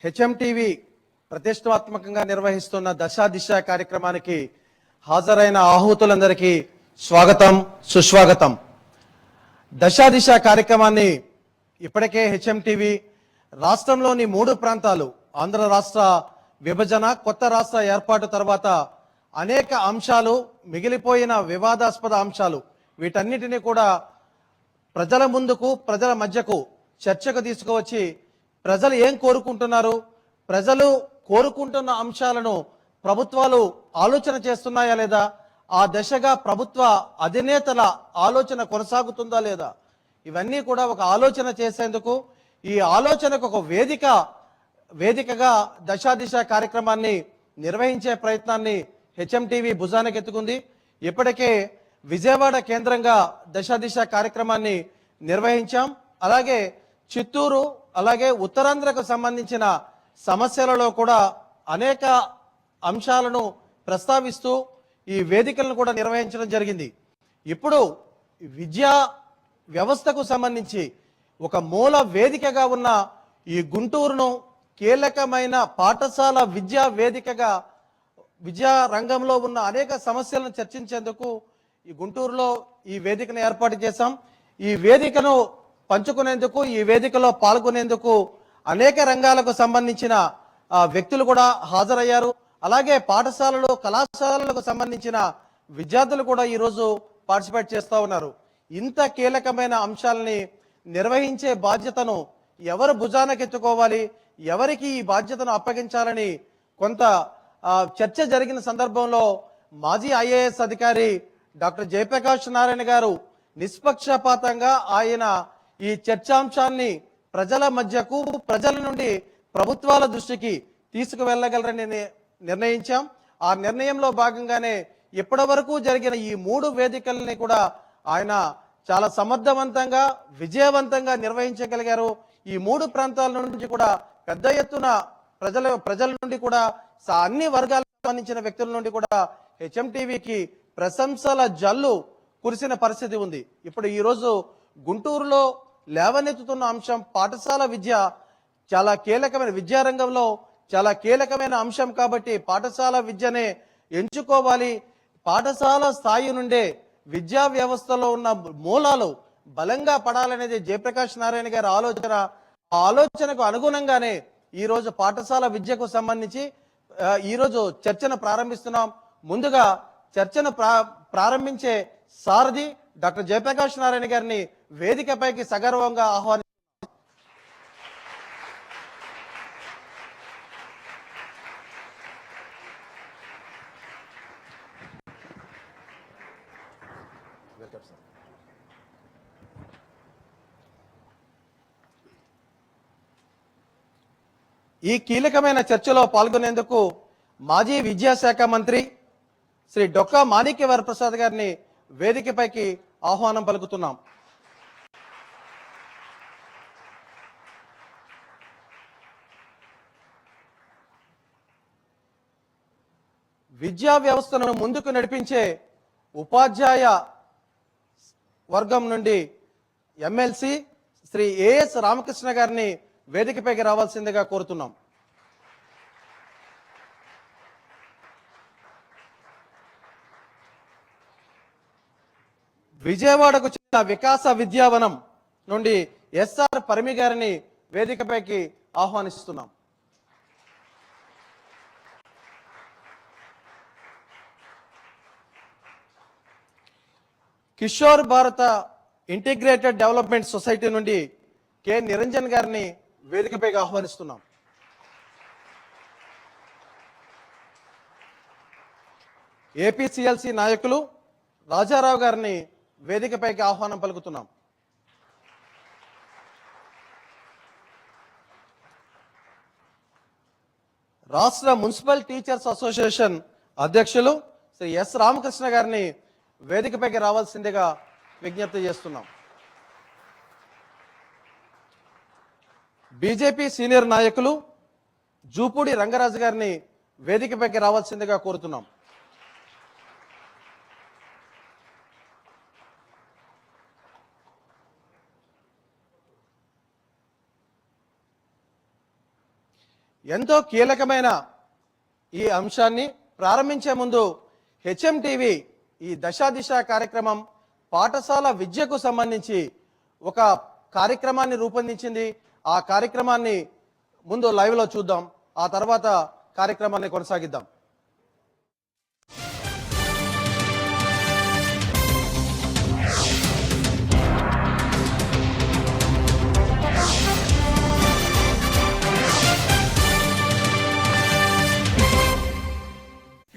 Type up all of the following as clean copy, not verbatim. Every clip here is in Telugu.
హెచ్ఎంటీవీ ప్రతిష్టాత్మకంగా నిర్వహిస్తున్న దశా దిశ కార్యక్రమానికి హాజరైన ఆహుతులందరికీ స్వాగతం సుస్వాగతం. దశా దిశ కార్యక్రమాన్ని ఇప్పటికే హెచ్ఎంటీవీ రాష్ట్రంలోని 3 ప్రాంతాలు ఆంధ్ర రాష్ట్ర విభజన, కొత్త రాష్ట్ర ఏర్పాటు తర్వాత అనేక అంశాలు, మిగిలిపోయిన వివాదాస్పద అంశాలు, వీటన్నిటిని కూడా ప్రజల ముందుకు, ప్రజల మధ్యకు చర్చకు తీసుకువచ్చి ప్రజలు ఏం కోరుకుంటున్నారు, ప్రజలు కోరుకుంటున్న అంశాలను ప్రభుత్వాలు ఆలోచన చేస్తున్నాయా లేదా, ఆ దిశగా ప్రభుత్వ అధినేతల ఆలోచన కొనసాగుతుందా లేదా, ఇవన్నీ కూడా ఒక ఆలోచన చేసేందుకు, ఈ ఆలోచనకు ఒక వేదికగా దశా దిశ కార్యక్రమాన్ని నిర్వహించే ప్రయత్నాన్ని హెచ్ఎంటీవీ భుజానకెత్తుకుంది. ఇప్పటికే విజయవాడ కేంద్రంగా దశా దిశ కార్యక్రమాన్ని నిర్వహించాం. అలాగే చిత్తూరు, అలాగే ఉత్తరాంధ్రకు సంబంధించిన సమస్యలలో కూడా అనేక అంశాలను ప్రస్తావిస్తూ ఈ వేదికలను కూడా నిర్వహించడం జరిగింది. ఇప్పుడు విద్యా వ్యవస్థకు సంబంధించి ఒక మూల వేదికగా ఉన్న ఈ గుంటూరును కీలకమైన పాఠశాల విద్యా వేదికగా, విద్యా రంగంలో ఉన్న అనేక సమస్యలను చర్చించేందుకు ఈ గుంటూరులో ఈ వేదికను ఏర్పాటు చేశాం. ఈ వేదికను పంచుకునేందుకు, ఈ వేదికలో పాల్గొనేందుకు అనేక రంగాలకు సంబంధించిన వ్యక్తులు కూడా హాజరయ్యారు. అలాగే పాఠశాలలు, కళాశాలలకు సంబంధించిన విద్యార్థులు కూడా ఈరోజు పార్టిసిపేట్ చేస్తూ ఉన్నారు. ఇంత కీలకమైన అంశాలని నిర్వహించే బాధ్యతను ఎవరు భుజానకెత్తుకోవాలి, ఎవరికి ఈ బాధ్యతను అప్పగించాలని కొంత చర్చ జరిగిన సందర్భంలో మాజీ ఐఏఎస్ అధికారి డాక్టర్ జయప్రకాష్ నారాయణ గారు నిష్పక్షపాతంగా ఆయన ఈ చర్చాంశాన్ని ప్రజల మధ్యకు, ప్రజల నుండి ప్రభుత్వాల దృష్టికి తీసుకువెళ్ళగలరని నిర్ణయించాం. ఆ నిర్ణయంలో భాగంగానే ఇప్పటి వరకు జరిగిన ఈ 3 వేదికల్ని కూడా ఆయన చాలా సమర్థవంతంగా, విజయవంతంగా నిర్వహించగలిగారు. ఈ 3 ప్రాంతాల నుంచి కూడా పెద్ద ఎత్తున ప్రజల నుండి కూడా, అన్ని వర్గాలకు సంబంధించిన వ్యక్తుల నుండి కూడా హెచ్ఎంటీవీకి ప్రశంసల జల్లు కురిసిన పరిస్థితి ఉంది. ఇప్పుడు ఈరోజు గుంటూరులో లేవనెత్తుతున్న అంశం పాఠశాల విద్య. చాలా కీలకమైన, విద్యారంగంలో చాలా కీలకమైన అంశం కాబట్టి పాఠశాల విద్యనే ఎంచుకోవాలి. పాఠశాల స్థాయి నుండే విద్యా వ్యవస్థలో ఉన్న మూలాలు బలంగా పడాలనేది జయప్రకాష్ నారాయణ గారి ఆలోచన. ఆ ఆలోచనకు అనుగుణంగానే ఈరోజు పాఠశాల విద్యకు సంబంధించి ఈరోజు చర్చను ప్రారంభిస్తున్నాం. ముందుగా చర్చను ప్రారంభించే సారథి డాక్టర్ జయప్రకాష్ నారాయణ గారిని వేదికపైకి సగర్వంగా ఆహ్వానిస్తున్నాం. ఈ కీలకమైన చర్చలో పాల్గొనేందుకు మాజీ విద్యాశాఖ మంత్రి శ్రీ డొక్కా మాణిక్య వరప్రసాద్ గారిని వేదికపైకి ఆహ్వానం పలుకుతున్నాం. విద్యా వ్యవస్థను ముందుకు నడిపించే ఉపాధ్యాయ వర్గం నుండి ఎమ్మెల్సీ శ్రీ ఏఎస్ రామకృష్ణ గారిని వేదికపైకి రావాల్సిందిగా కోరుతున్నాం. విజయవాడకు చెందిన వికాస విద్యావనం నుండి ఎస్ఆర్ పరిమి గారిని వేదికపైకి ఆహ్వానిస్తున్నాం. కిషోర్ భారత ఇంటిగ్రేటెడ్ డెవలప్మెంట్ సొసైటీ నుండి కె నిరంజన్ గారిని వేదికపైకి ఆహ్వానిస్తున్నాం. ఏపీసీఎల్సీ నాయకులు రాజారావు గారిని వేదికపైకి ఆహ్వానం పలుకుతున్నాం. రాష్ట్ర మున్సిపల్ టీచర్స్ అసోసియేషన్ అధ్యక్షులు శ్రీ ఎస్ రామకృష్ణ గారిని వేదికపైకి రావాల్సిందిగా విజ్ఞప్తి చేస్తున్నాం. బీజేపీ సీనియర్ నాయకులు జూపూడి రంగరాజు గారిని వేదికపైకి రావాల్సిందిగా కోరుతున్నాం. ఎంతో కీలకమైన ఈ అంశాన్ని ప్రారంభించే ముందు హెచ్ఎంటీవీ ఈ దశాదిశ కార్యక్రమం పాఠశాల విద్యకు సంబంధించి ఒక కార్యక్రమాన్ని రూపొందించింది. ఆ కార్యక్రమాన్ని ముందు లైవ్లో చూద్దాం, ఆ తర్వాత కార్యక్రమాన్ని కొనసాగిద్దాం.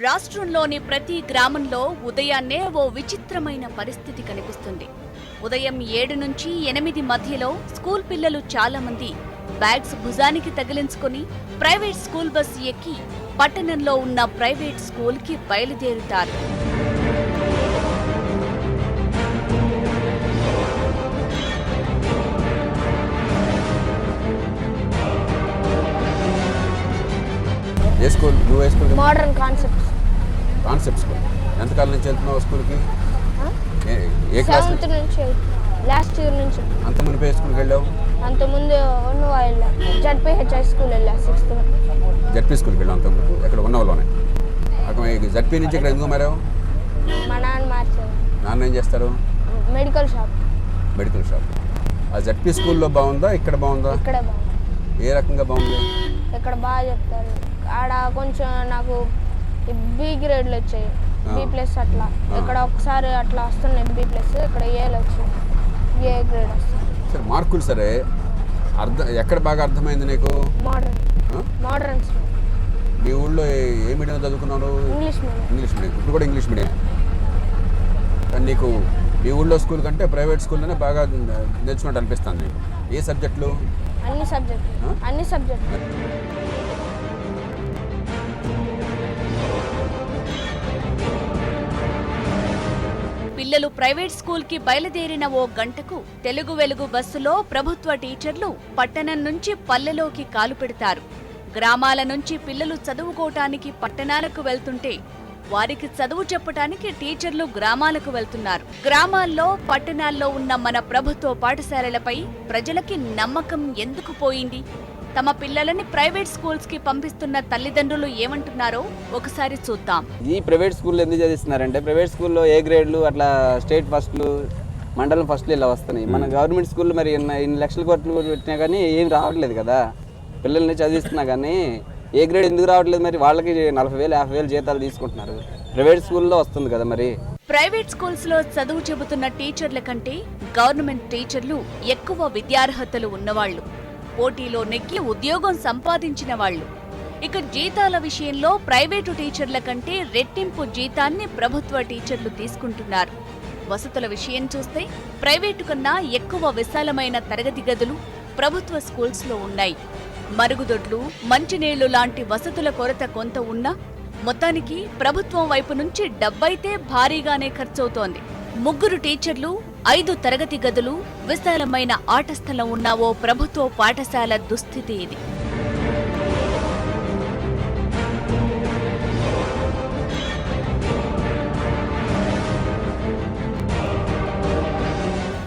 రాష్ట్రంలోని ప్రతి గ్రామంలో ఉదయాన్నే ఓ విచిత్రమైన పరిస్థితి కనిపిస్తుంది. ఉదయం 7 నుంచి 8 మధ్యలో స్కూల్ పిల్లలు చాలా మంది బ్యాగ్స్ భుజానికి తగిలించుకొని ప్రైవేట్ స్కూల్ బస్ ఎక్కి పట్టణంలో ఉన్న ప్రైవేట్ స్కూల్కి బయలుదేరుతారు. ఏ స్కూల్? నువ్వు ఏ school? Modern concepts. Concept school. ఎంతకాలం నుంచి వెళ్తున్నావు స్కూల్కి? ఏ క్లాస్ నుంచి? 7th నుంచి లాస్ట్ ఇయర్ నుంచి. అంత ముందు ఏ స్కూల్కి వెళ్ళావు? అంతకుముందు ఉన్నవా వెళ్ళా, జడ్పీహెచ్ఐ స్కూల్ వెళ్ళా 6th. జడ్పీ స్కూల్కి వెళ్ళావు అంతకుముందు? ఎక్కడ ఉన్నవాళ్ళలోనే? అక్కడ జడ్పీ నుంచి ఇక్కడ ఎందుకు మారావు? మా నాన్న మార్చారు. నాన్న ఏం చేస్తారు? Medical shop. Medical shop. ఆ జడ్పీ స్కూల్లో బాగుందా ఇక్కడ బాగుందా? ఇక్కడే బాగుంది. ఏ రకంగా బాగుంది? ఇక్కడ బాగా చెప్తారు. ఆడ కొంచెం నాకు బి గ్రేడ్లు వచ్చాయి, B+ అట్లా. ఇక్కడ ఒకసారి అట్లా వస్తున్నాయి B+, ఇక్కడ ఏలు వచ్చాయి, ఏ గ్రేడ్ వస్తుంది. సరే మార్కులు సరే, ఎక్కడ బాగా అర్థమైంది నీకు? Modern school. మీ ఊళ్ళో ఏ మీడియం చదువుకున్నావు? English medium. English medium. ఇప్పుడు కూడా ఇంగ్లీష్ మీడియం. కానీ నీకు మీ ఊళ్ళో స్కూల్ కంటే ప్రైవేట్ స్కూల్లోనే బాగా నేర్చుకున్నట్టు అనిపిస్తుంది నీకు. ఏ సబ్జెక్టులు? అన్ని సబ్జెక్టులు. పిల్లలు ప్రైవేట్ స్కూల్కి బయలుదేరిన ఓ గంటకు తెలుగు వెలుగు బస్సులో ప్రభుత్వ టీచర్లు పట్టణం నుంచి పల్లెలోకి కాలు పెడతారు. గ్రామాల నుంచి పిల్లలు చదువుకోవటానికి పట్టణాలకు వెళ్తుంటే వారికి చదువు చెప్పటానికి టీచర్లు గ్రామాలకు వెళ్తున్నారు. గ్రామాల్లో పట్టణాల్లో ఉన్న మన ప్రభుత్వ పాఠశాలలపై ప్రజలకి నమ్మకం ఎందుకు పోయింది? తమ పిల్లలని ప్రైవేట్ స్కూల్స్ కి పంపిస్తున్న తల్లిదండ్రులు ఏమంటున్నారో ఒకసారి చూద్దాం. ఈ ప్రైవేట్ స్కూల్లో ఎందుకు చదివిస్తున్నారంటే, ప్రైవేట్ స్కూల్లో ఏ గ్రేడ్లు అట్లా స్టేట్ ఫస్ట్లు, మండలం ఫస్ట్లు ఇలా వస్తున్నాయి. మన గవర్నమెంట్ స్కూల్లో మరి ఇన్ని లక్షల కోట్లు పెట్టినా కానీ ఏం రావట్లేదు కదా. పిల్లల్ని చదివిస్తున్నా కానీ ఏ గ్రేడ్ ఎందుకు రావట్లేదు? మరి వాళ్ళకి 40,000 50,000 జీతాలు తీసుకుంటున్నారు. ప్రైవేట్ స్కూల్లో వస్తుంది కదా. మరి ప్రైవేట్ స్కూల్స్ లో చదువు చెబుతున్న టీచర్ల కంటే గవర్నమెంట్ టీచర్లు ఎక్కువ విద్యార్హతలు ఉన్నవాళ్లు, పోటీలో నెగ్గి ఉద్యోగం సంపాదించిన వాళ్లు. ఇక జీతాల విషయంలో ప్రైవేటు టీచర్ల కంటే రెట్టింపు జీతాన్ని ప్రభుత్వ టీచర్లు తీసుకుంటున్నారు. వసతుల విషయం చూస్తే ప్రైవేటు కన్నా ఎక్కువ విశాలమైన తరగతి గదులు ప్రభుత్వ స్కూల్స్ లో ఉన్నాయి. మరుగుదొడ్లు, మంచినీళ్లు లాంటి వసతుల కొరత కొంత ఉన్నా మొత్తానికి ప్రభుత్వం వైపు నుంచి డబ్బైతే భారీగానే ఖర్చవుతోంది. 3 టీచర్లు, 5 తరగతి గదులు, విశాలమైన ఆట స్థలం ఉన్న ఓ ప్రభుత్వ పాఠశాల దుస్థితి ఇది.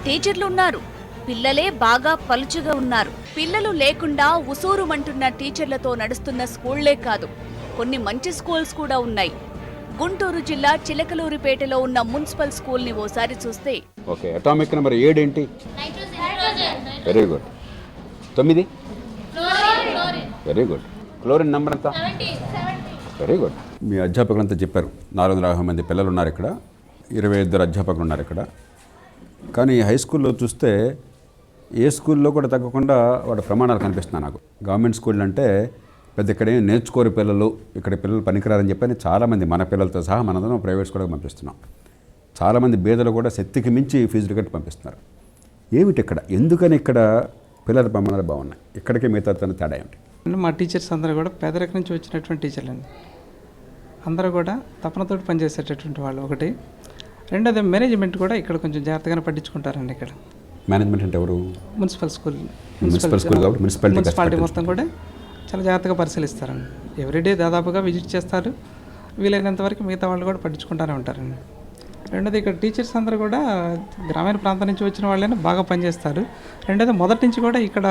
టీచర్లు ఉన్నారు, పిల్లలే బాగా పలుచుగా ఉన్నారు. పిల్లలు లేకుండా ఉసూరుమంటున్న టీచర్లతో నడుస్తున్న స్కూళ్లే కాదు, కొన్ని మంచి స్కూల్స్ కూడా ఉన్నాయి. గుంటూరు జిల్లా చిలకలూరిపేటలో ఉన్న మున్సిపల్ స్కూల్ ని ఓసారి చూస్తే, ఓకే, అటామిక్ నెంబర్ 7 ఏంటి? Very good. 9? Very good. Chlorine number ఎంత? Very good. మీ అధ్యాపకులంతా చెప్పారు 450 మంది పిల్లలు ఉన్నారు ఇక్కడ, 22 అధ్యాపకులు ఉన్నారు ఇక్కడ. కానీ హై స్కూల్లో చూస్తే ఏ స్కూల్లో కూడా తగ్గకుండా వాటి ప్రమాణాలు కనిపిస్తున్నాయి నాకు. గవర్నమెంట్ స్కూల్ అంటే పెద్ద ఇక్కడ ఏం నేర్చుకోరు పిల్లలు, ఇక్కడ పిల్లలు పనికిరారని చెప్పని చాలామంది మన పిల్లలతో సహా మనందరం ప్రైవేట్ స్కూల్కి పంపిస్తున్నాం. చాలామంది బేదలు కూడా శక్తికి మించి ఫీజులు కట్టి పంపిస్తున్నారు. ఏమిటి ఇక్కడ, ఎందుకని ఇక్కడ పిల్లల ప్రమాణాలు బాగున్నాయి, ఇక్కడికి మిగతా తేడా ఏమిటి? మా టీచర్స్ అందరూ కూడా పేదరికం నుంచి వచ్చినటువంటి టీచర్లు అండి. అందరూ కూడా తపనతోటి పనిచేసేటటువంటి వాళ్ళు ఒకటి. రెండోది మేనేజ్మెంట్ కూడా ఇక్కడ కొంచెం జాగ్రత్తగానే పట్టించుకుంటారండి. ఇక్కడ మేనేజ్మెంట్ అంటే ఎవరు? Municipal school. మున్సిపాలిటీ మొత్తం కూడా చాలా జాగ్రత్తగా పరిశీలిస్తారండి. ఎవ్రీడే దాదాపుగా విజిట్ చేస్తారు. వీలైనంత వరకు మిగతా వాళ్ళు కూడా పట్టించుకుంటూనే ఉంటారండి. రెండోది ఇక్కడ టీచర్స్ అందరూ కూడా గ్రామీణ ప్రాంతం నుంచి వచ్చిన వాళ్ళైనా బాగా పనిచేస్తారు. రెండోది మొదటి నుంచి కూడా ఇక్కడ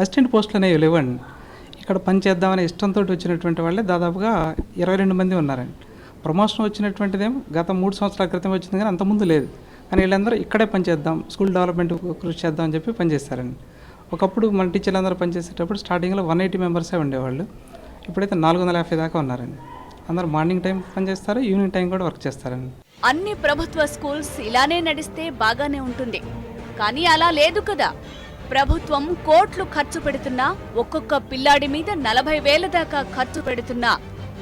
అసిస్టెంట్ పోస్టులు అనేవి లేవండి. ఇక్కడ పని చేద్దామనే ఇష్టంతో వచ్చినటువంటి వాళ్ళే దాదాపుగా 22 మంది ఉన్నారండి. ప్రమోషన్ వచ్చినటువంటిదేమో గత 3 సంవత్సరాల క్రితం వచ్చింది, కానీ అంతకుముందు లేదు. కానీ వీళ్ళందరూ ఇక్కడే పనిచేద్దాం, స్కూల్ డెవలప్మెంట్ కృషి చేద్దాం అని చెప్పి పనిచేస్తారండి. ఒకప్పుడు మన టీచర్లు అందరూ పనిచేసేటప్పుడు స్టార్టింగ్లో 180 మెంబర్సే ఉండేవాళ్ళు. ఇప్పుడైతే 450 దాకా ఉన్నారండి. అందరూ మార్నింగ్ టైం పనిచేస్తారు, ఈవినింగ్ టైం కూడా వర్క్ చేస్తారండి. అన్ని ప్రభుత్వ స్కూల్స్ ఇలానే నడిస్తే బాగానే ఉంటుంది, కానీ అలా లేదు కదా. ప్రభుత్వం కోట్లు ఖర్చు పెడుతున్నా, ఒక్కొక్క పిల్లాడి మీద 40,000 దాకా ఖర్చు పెడుతున్నా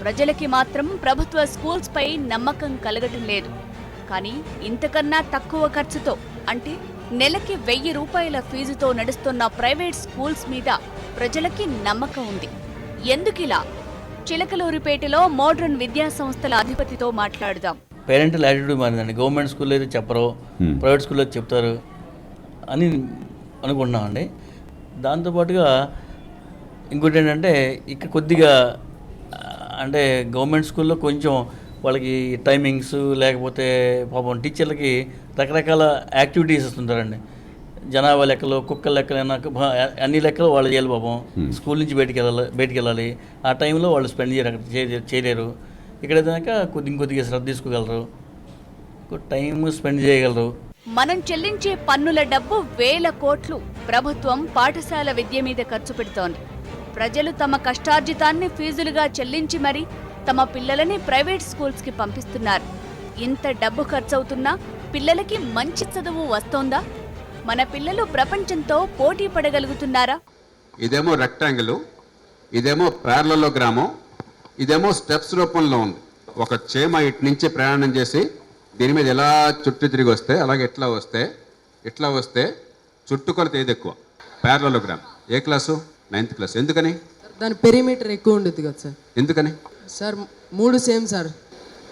ప్రజలకి మాత్రం ప్రభుత్వ స్కూల్స్ పై నమ్మకం కలగటం లేదు. కానీ ఇంతకన్నా తక్కువ ఖర్చుతో, అంటే నెలకి 1,000 రూపాయల ఫీజుతో నడుస్తున్న ప్రైవేట్ స్కూల్స్ మీద ప్రజలకి నమ్మకం ఉంది. ఎందుకిలా? చిలకలూరిపేటలో మోడ్రన్ విద్యా సంస్థల అధిపతితో మాట్లాడుదాం. Parental attitude మారిందండి. గవర్నమెంట్ స్కూల్లో అయితే చెప్పరు, ప్రైవేట్ స్కూల్లో చెప్తారు అని అనుకుంటున్నామండి. దాంతోపాటుగా ఇంకోటి ఏంటంటే, ఇక్కడ కొద్దిగా అంటే గవర్నమెంట్ స్కూల్లో కొంచెం వాళ్ళకి టైమింగ్స్, లేకపోతే పాపం టీచర్లకి రకరకాల యాక్టివిటీస్ ఇస్తుంటారండి. జనాభా లెక్కలు, కుక్కల లెక్కలైనా అన్ని లెక్కలు వాళ్ళు చేయాలి పాపం. స్కూల్ నుంచి బయటికి వెళ్ళాలి. ఆ టైంలో వాళ్ళు స్పెండ్ చేయలేరు. ఇక్కడ దాకా ఇంకొద్దిగా శ్రద్ధ తీసుకోగలరు, టైం స్పెండ్ చేయగలరు. మనం చెల్లించే పన్నుల డబ్బు 1,000 కోట్లు ప్రభుత్వం పాఠశాల విద్య మీద ఖర్చు పెడుతోంది. ప్రజలు తమ కష్టార్జితాన్ని ఫీజులుగా చెల్లించి మరీ తమ పిల్లలని ప్రైవేట్ స్కూల్స్కి పంపిస్తున్నారు. ఇంత డబ్బు ఖర్చవుతున్నా పిల్లలకి మంచి చదువు వస్తోందా? మన పిల్లలు ప్రపంచంతో పోటీ పడగలుగుతున్నారా? ఇదేమో రెక్టాంగిల్, ఇదేమో ప్యారలలోగ్రామం, ఇదేమో స్టెప్స్ రూపంలో ఉంది. ఒక చీమ ఇటు నుంచి ప్రయాణం చేసి దీని మీద ఎలా చుట్టూ తిరిగి వస్తే, అలాగే ఇట్లా వస్తే చుట్టుకొలత ఏది ఎక్కువ? ప్యారలలోగ్రామ్. ఏ క్లాసు? 9th class. ఎందుకని? దాని పెరిమీటర్ ఎక్కువ ఉండదు కదా సార్. ఎందుకని సార్? 3 same sir.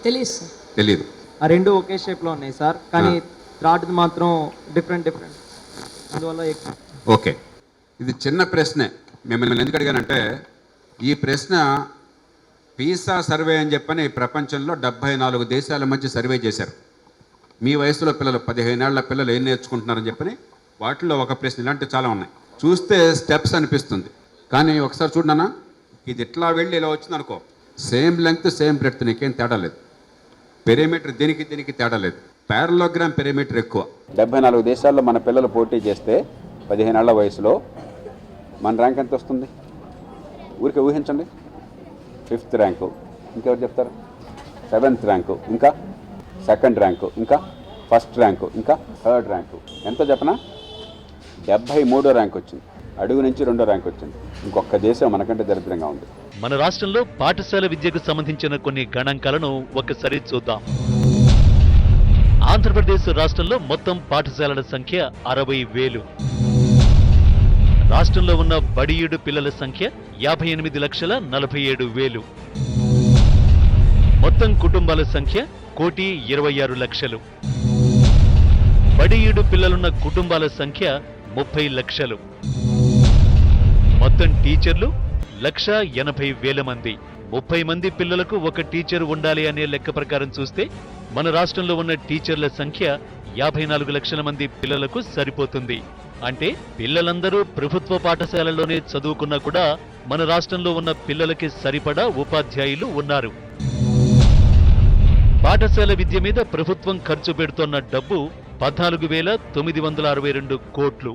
తెలియదు సార్. తెలీదు. ఆ 2 ఒకే షేప్లో ఉన్నాయి సార్, కానీ థర్డ్ది మాత్రం డిఫరెంట్. అందువల్ల ఓకే, ఇది చిన్న ప్రశ్నే. మిమ్మల్ని ఎందుకు అడిగానంటే, ఈ ప్రశ్న పీసా సర్వే అని చెప్పని ప్రపంచంలో 74 దేశాల మధ్య సర్వే చేశారు. మీ వయసులో పిల్లలు, 15 ఏళ్ల పిల్లలు ఏం నేర్చుకుంటున్నారని చెప్పని వాటిలో ఒక ప్రశ్న. ఇలాంటివి చాలా ఉన్నాయి. చూస్తే స్టెప్స్ అనిపిస్తుంది, కానీ ఒకసారి చూడనా, ఇది ఇట్లా వెళ్ళి ఇలా వచ్చింది అనుకో, సేమ్ లెంగ్త్ సేమ్ బ్రెడ్త్, నీకేం తేడా లేదు. పెరిమీటర్ దీనికి తేడా లేదు. ప్యారలోగ్రామ్ పెరిమీటర్ ఎక్కువ. 74 దేశాల్లో మన పిల్లలు పోటీ చేస్తే 15 ఏళ్ల వయసులో మన ర్యాంక్ ఎంత వస్తుంది? ఊరికే ఊహించండి. 5th ర్యాంకు, ఇంకెవరు చెప్తారు? 7th ర్యాంకు, ఇంకా 2nd ర్యాంకు, ఇంకా 1st ర్యాంకు, ఇంకా 3rd ర్యాంకు. ఎంతో చెప్పనా? 73వ ర్యాంక్ వచ్చింది. అడుగు నుంచి 2వ ర్యాంక్ వచ్చింది. ఇంకొక దేశం మనకంటే దరిద్రంగా ఉంది. మన రాష్ట్రంలో పాఠశాల విద్యకు సంబంధించిన కొన్ని గణాంకాలను ఒకసారి చూద్దాం. ఆంధ్రప్రదేశ్ రాష్ట్రంలో మొత్తం పాఠశాలల సంఖ్య 60,000. రాష్ట్రంలో ఉన్న బడియుడు పిల్లల సంఖ్య 58,47,000. మొత్తం కుటుంబాల సంఖ్య 1,26,00,000. బడియుడు పిల్లలున్న కుటుంబాల సంఖ్య 30 లక్షలు. మొత్తం టీచర్లు 1,80,000 మంది. 30 మంది పిల్లలకు ఒక టీచర్ ఉండాలి అనే లెక్క ప్రకారం చూస్తే మన రాష్ట్రంలో ఉన్న టీచర్ల సంఖ్య 54 లక్షల మంది పిల్లలకు సరిపోతుంది. అంటే పిల్లలందరూ ప్రభుత్వ పాఠశాలలోనే చదువుకున్నా కూడా మన రాష్ట్రంలో ఉన్న పిల్లలకి సరిపడా ఉపాధ్యాయులు ఉన్నారు. పాఠశాల విద్య మీద ప్రభుత్వం ఖర్చు పెడుతోన్న డబ్బు 14,962 కోట్లు.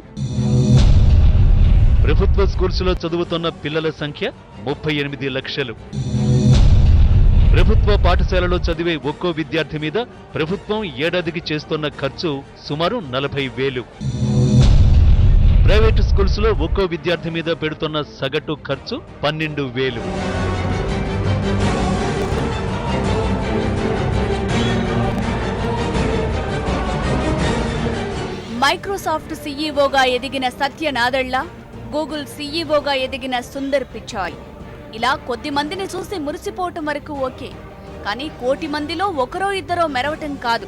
ప్రభుత్వ స్కూల్స్లో చదువుతున్న పిల్లల సంఖ్య 38 లక్షలు. ప్రభుత్వ పాఠశాలలో చదివే ఒక్కో విద్యార్థి మీద ప్రభుత్వం ఏడాదికి చేస్తున్న ఖర్చు సుమారు 40,000. ప్రైవేటు స్కూల్స్లో ఒక్కో విద్యార్థి మీద పెడుతున్న సగటు ఖర్చు 12,000. మైక్రోసాఫ్ట్ సీఈఓగా ఎదిగిన సత్య నాదెళ్ల, గూగుల్ సీఈఓగా ఎదిగిన సుందర్ పిచాయ్. ఇలా కొద్ది మందిని చూసి మురిసిపోవటం వరకు ఓకే, కానీ 1,000,000 మందిలో ఒకరో ఇద్దరో మెరవటం కాదు.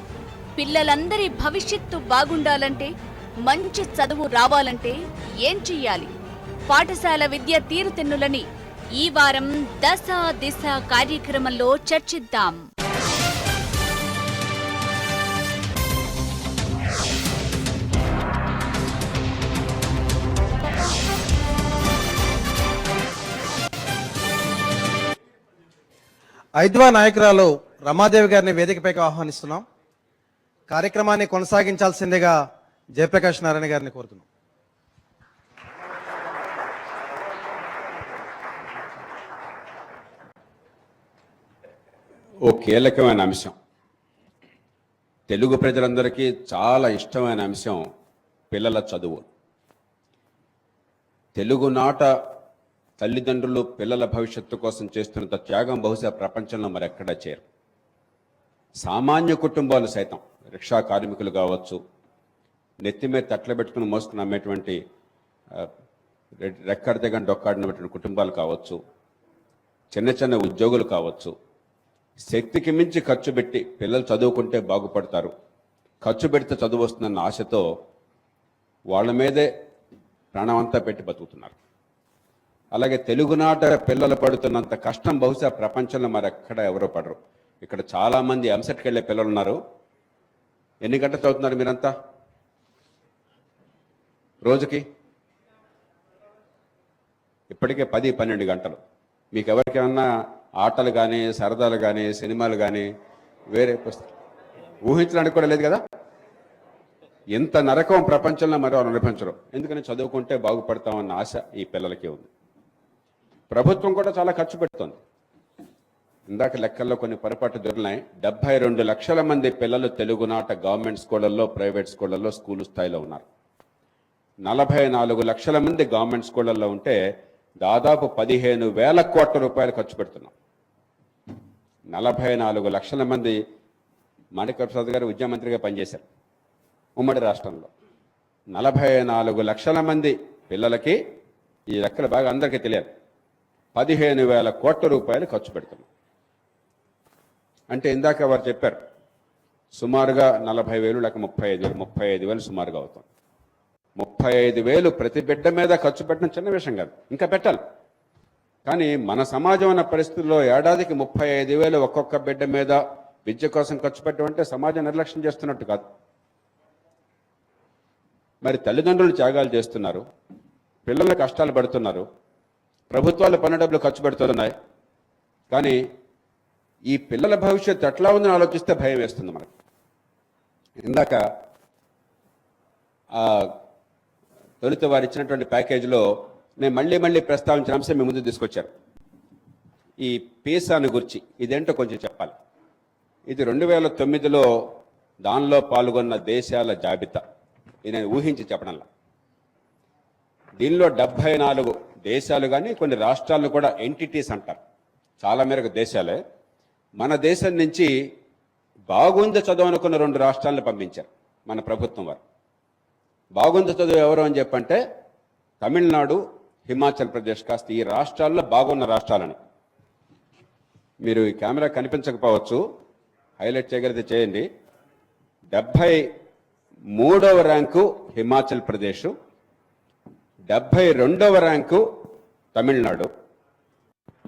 పిల్లలందరి భవిష్యత్తు బాగుండాలంటే, మంచి చదువు రావాలంటే ఏం చెయ్యాలి? పాఠశాల విద్య తీరుతెన్నులని ఈ వారం దశ దిశ కార్యక్రమంలో చర్చిద్దాం. ఐద్వా నాయకురాలు రమాదేవి గారిని వేదికపైకి ఆహ్వానిస్తున్నాం. కార్యక్రమాన్ని కొనసాగించాల్సిందిగా జయప్రకాష్ నారాయణ గారిని కోరుతున్నాం. ఓ కీలకమైన అంశం, తెలుగు ప్రజలందరికీ చాలా ఇష్టమైన అంశం పిల్లల చదువు. తెలుగునాట తల్లిదండ్రులు పిల్లల భవిష్యత్తు కోసం చేస్తున్నంత త్యాగం బహుశా ప్రపంచంలో మరెక్కడా చేయరు. సామాన్య కుటుంబాలు సైతం, రిక్షా కార్మికులు కావచ్చు, నెత్తి మీద తట్ల పెట్టుకుని మోసుకుని అమ్మేటువంటి రెక్కడి దగ్గర డొక్కాడినటువంటి కుటుంబాలు కావచ్చు, చిన్న చిన్న ఉద్యోగులు కావచ్చు, శక్తికి మించి ఖర్చు పెట్టి పిల్లలు చదువుకుంటే బాగుపడతారు, ఖర్చు పెడితే చదువు వస్తుందన్న ఆశతో వాళ్ళ మీదే ప్రాణమంతా పెట్టి బతుకుతున్నారు. అలాగే తెలుగునాట పిల్లలు పడుతున్నంత కష్టం బహుశా ప్రపంచంలో మరెక్కడ ఎవరో పడరు. ఇక్కడ చాలామంది ఎంసెట్కి వెళ్ళే పిల్లలు ఉన్నారు. ఎన్ని గంటలు చదువుతున్నారు మీరంతా రోజుకి? ఇప్పటికే 10-12 గంటలు. మీకు ఎవరికైనా ఆటలు కానీ, సరదాలు కానీ, సినిమాలు కానీ వేరే ఊహించడానికి కూడా లేదు కదా. ఎంత నరకం ప్రపంచంలో మరో అనుభవించరు. ఎందుకని చదువుకుంటే బాగుపడతామన్న ఆశ ఈ పిల్లలకి ఉంది. ప్రభుత్వం కూడా చాలా ఖర్చు పెడుతుంది. ఇందాక లెక్కల్లో కొన్ని పొరపాటు దొరికినాయి. 72 లక్షల మంది పిల్లలు తెలుగునాట గవర్నమెంట్ స్కూళ్ళల్లో, ప్రైవేట్ స్కూళ్ళల్లో స్కూలు స్థాయిలో ఉన్నారు. 44 లక్షల మంది గవర్నమెంట్ స్కూళ్ళల్లో ఉంటే దాదాపు 15,000 కోట్ల రూపాయలు ఖర్చు పెడుతున్నాం. 44 లక్షల మంది. మాణిక్యప్రసాద్ గారు విద్యామంత్రిగా పనిచేశారు ఉమ్మడి రాష్ట్రంలో. 44 లక్షల మంది పిల్లలకి ఈ లెక్కలు బాగా అందరికీ తెలియదు. 15,000 కోట్ల రూపాయలు ఖర్చు పెడుతున్నాం. అంటే ఇందాక వారు చెప్పారు సుమారుగా 40,000 లేక 35,000 సుమారుగా అవుతుంది. 35,000 ప్రతి బిడ్డ మీద ఖర్చు పెట్టడం చిన్న విషయం కాదు, ఇంకా పెట్టాలి. కానీ మన సమాజం అన్న పరిస్థితుల్లో ఏడాదికి 35,000 ఒక్కొక్క బిడ్డ మీద విద్య కోసం ఖర్చు పెట్టడం అంటే సమాజం నిర్లక్ష్యం చేస్తున్నట్టు కాదు. మరి తల్లిదండ్రులు త్యాగాలు చేస్తున్నారు, పిల్లల కష్టాలు పడుతున్నారు, ప్రభుత్వాలు పన్ను డబ్బులు ఖర్చు పెడుతున్నాయి. కానీ ఈ పిల్లల భవిష్యత్తు ఎట్లా ఉందని ఆలోచిస్తే భయం వేస్తుంది మనకు. ఇందాక తొలుత వారు ఇచ్చినటువంటి ప్యాకేజీలో నేను మళ్ళీ ప్రస్తావించిన అంశం మీ ముందు తీసుకొచ్చారు. ఈ పీసాను గురించి ఇదేంటో కొంచెం చెప్పాలి. ఇది 2009లో దానిలో పాల్గొన్న దేశాల జాబితా. ఇది నేను ఊహించి చెప్పడంలా. దీనిలో 74 దేశాలు కానీ కొన్ని రాష్ట్రాలను కూడా ఎంటిటీస్ అంటారు, చాలా మేరకు దేశాలే. మన దేశం నుంచి బాగుంది చదువు అనుకున్న 2 రాష్ట్రాలను పంపించారు మన ప్రభుత్వం వారు. బాగుంది చదువు ఎవరు అని చెప్పంటే తమిళనాడు, హిమాచల్ ప్రదేశ్. కాస్త ఈ రాష్ట్రాల్లో బాగున్న రాష్ట్రాలని. మీరు ఈ కెమెరా కనిపించకపోవచ్చు, హైలైట్ చేయగలిగితే చేయండి. 73వ ర్యాంకు హిమాచల్ ప్రదేశ్, 72వ ర్యాంకు తమిళనాడు.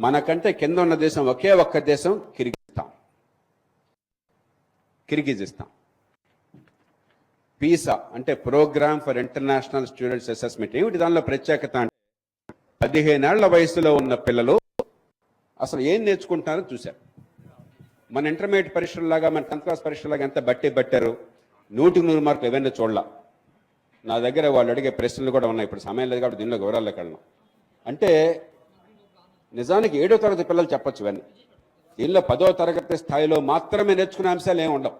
మనకంటే కింద ఉన్న దేశం ఒకే ఒక్క దేశం కిర్గిజిస్తాన్. పీసా అంటే programme for international students assessment. ఏమిటి దానిలో ప్రత్యేకత అంటే 15 ఏళ్ల వయసులో ఉన్న పిల్లలు అసలు ఏం నేర్చుకుంటున్నారో చూశారు. మన ఇంటర్మీడియట్ పరీక్షల్లాగా, మన 10th క్లాస్ పరీక్షలాగా ఎంత బట్టారు, 100కి 100 మార్కులు ఎవరైనా చూడాల. నా దగ్గర వాళ్ళు అడిగే ప్రశ్నలు కూడా ఉన్నాయి. ఇప్పుడు సమయం లేదు కాబట్టి దీనిలో వివరాల్లోకి వెళ్ళను. అంటే నిజానికి 7వ తరగతి పిల్లలు చెప్పచ్చు ఇవన్నీ. దీనిలో 10వ తరగతి స్థాయిలో మాత్రమే నేర్చుకునే అంశాలు ఏమి ఉండవు.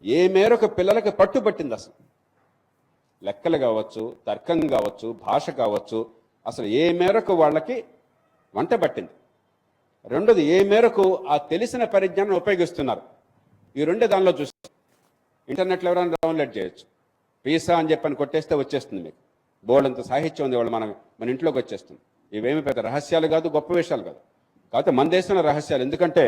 ఏ మేరకు పిల్లలకి పట్టుబట్టింది అసలు, లెక్కలు కావచ్చు, తర్కం కావచ్చు, భాష కావచ్చు, అసలు ఏ మేరకు వాళ్ళకి వంట పట్టింది. రెండోది ఏ మేరకు ఆ తెలిసిన పరిజ్ఞానం ఉపయోగిస్తున్నారు. ఈ రెండే దానిలో చూస్తే ఇంటర్నెట్లో ఎవరైనా డౌన్లోడ్ చేయొచ్చు. పీసా అని చెప్పని కొట్టేస్తే వచ్చేస్తుంది. మీకు బోర్డంత సాహిత్యం ఉంది, వాళ్ళు మన ఇంట్లోకి వచ్చేస్తుంది. ఇవేమి పెద్ద రహస్యాలు కాదు, గొప్ప విషయాలు కాదు. కాకపోతే మన దేశంలో రహస్యాలు. ఎందుకంటే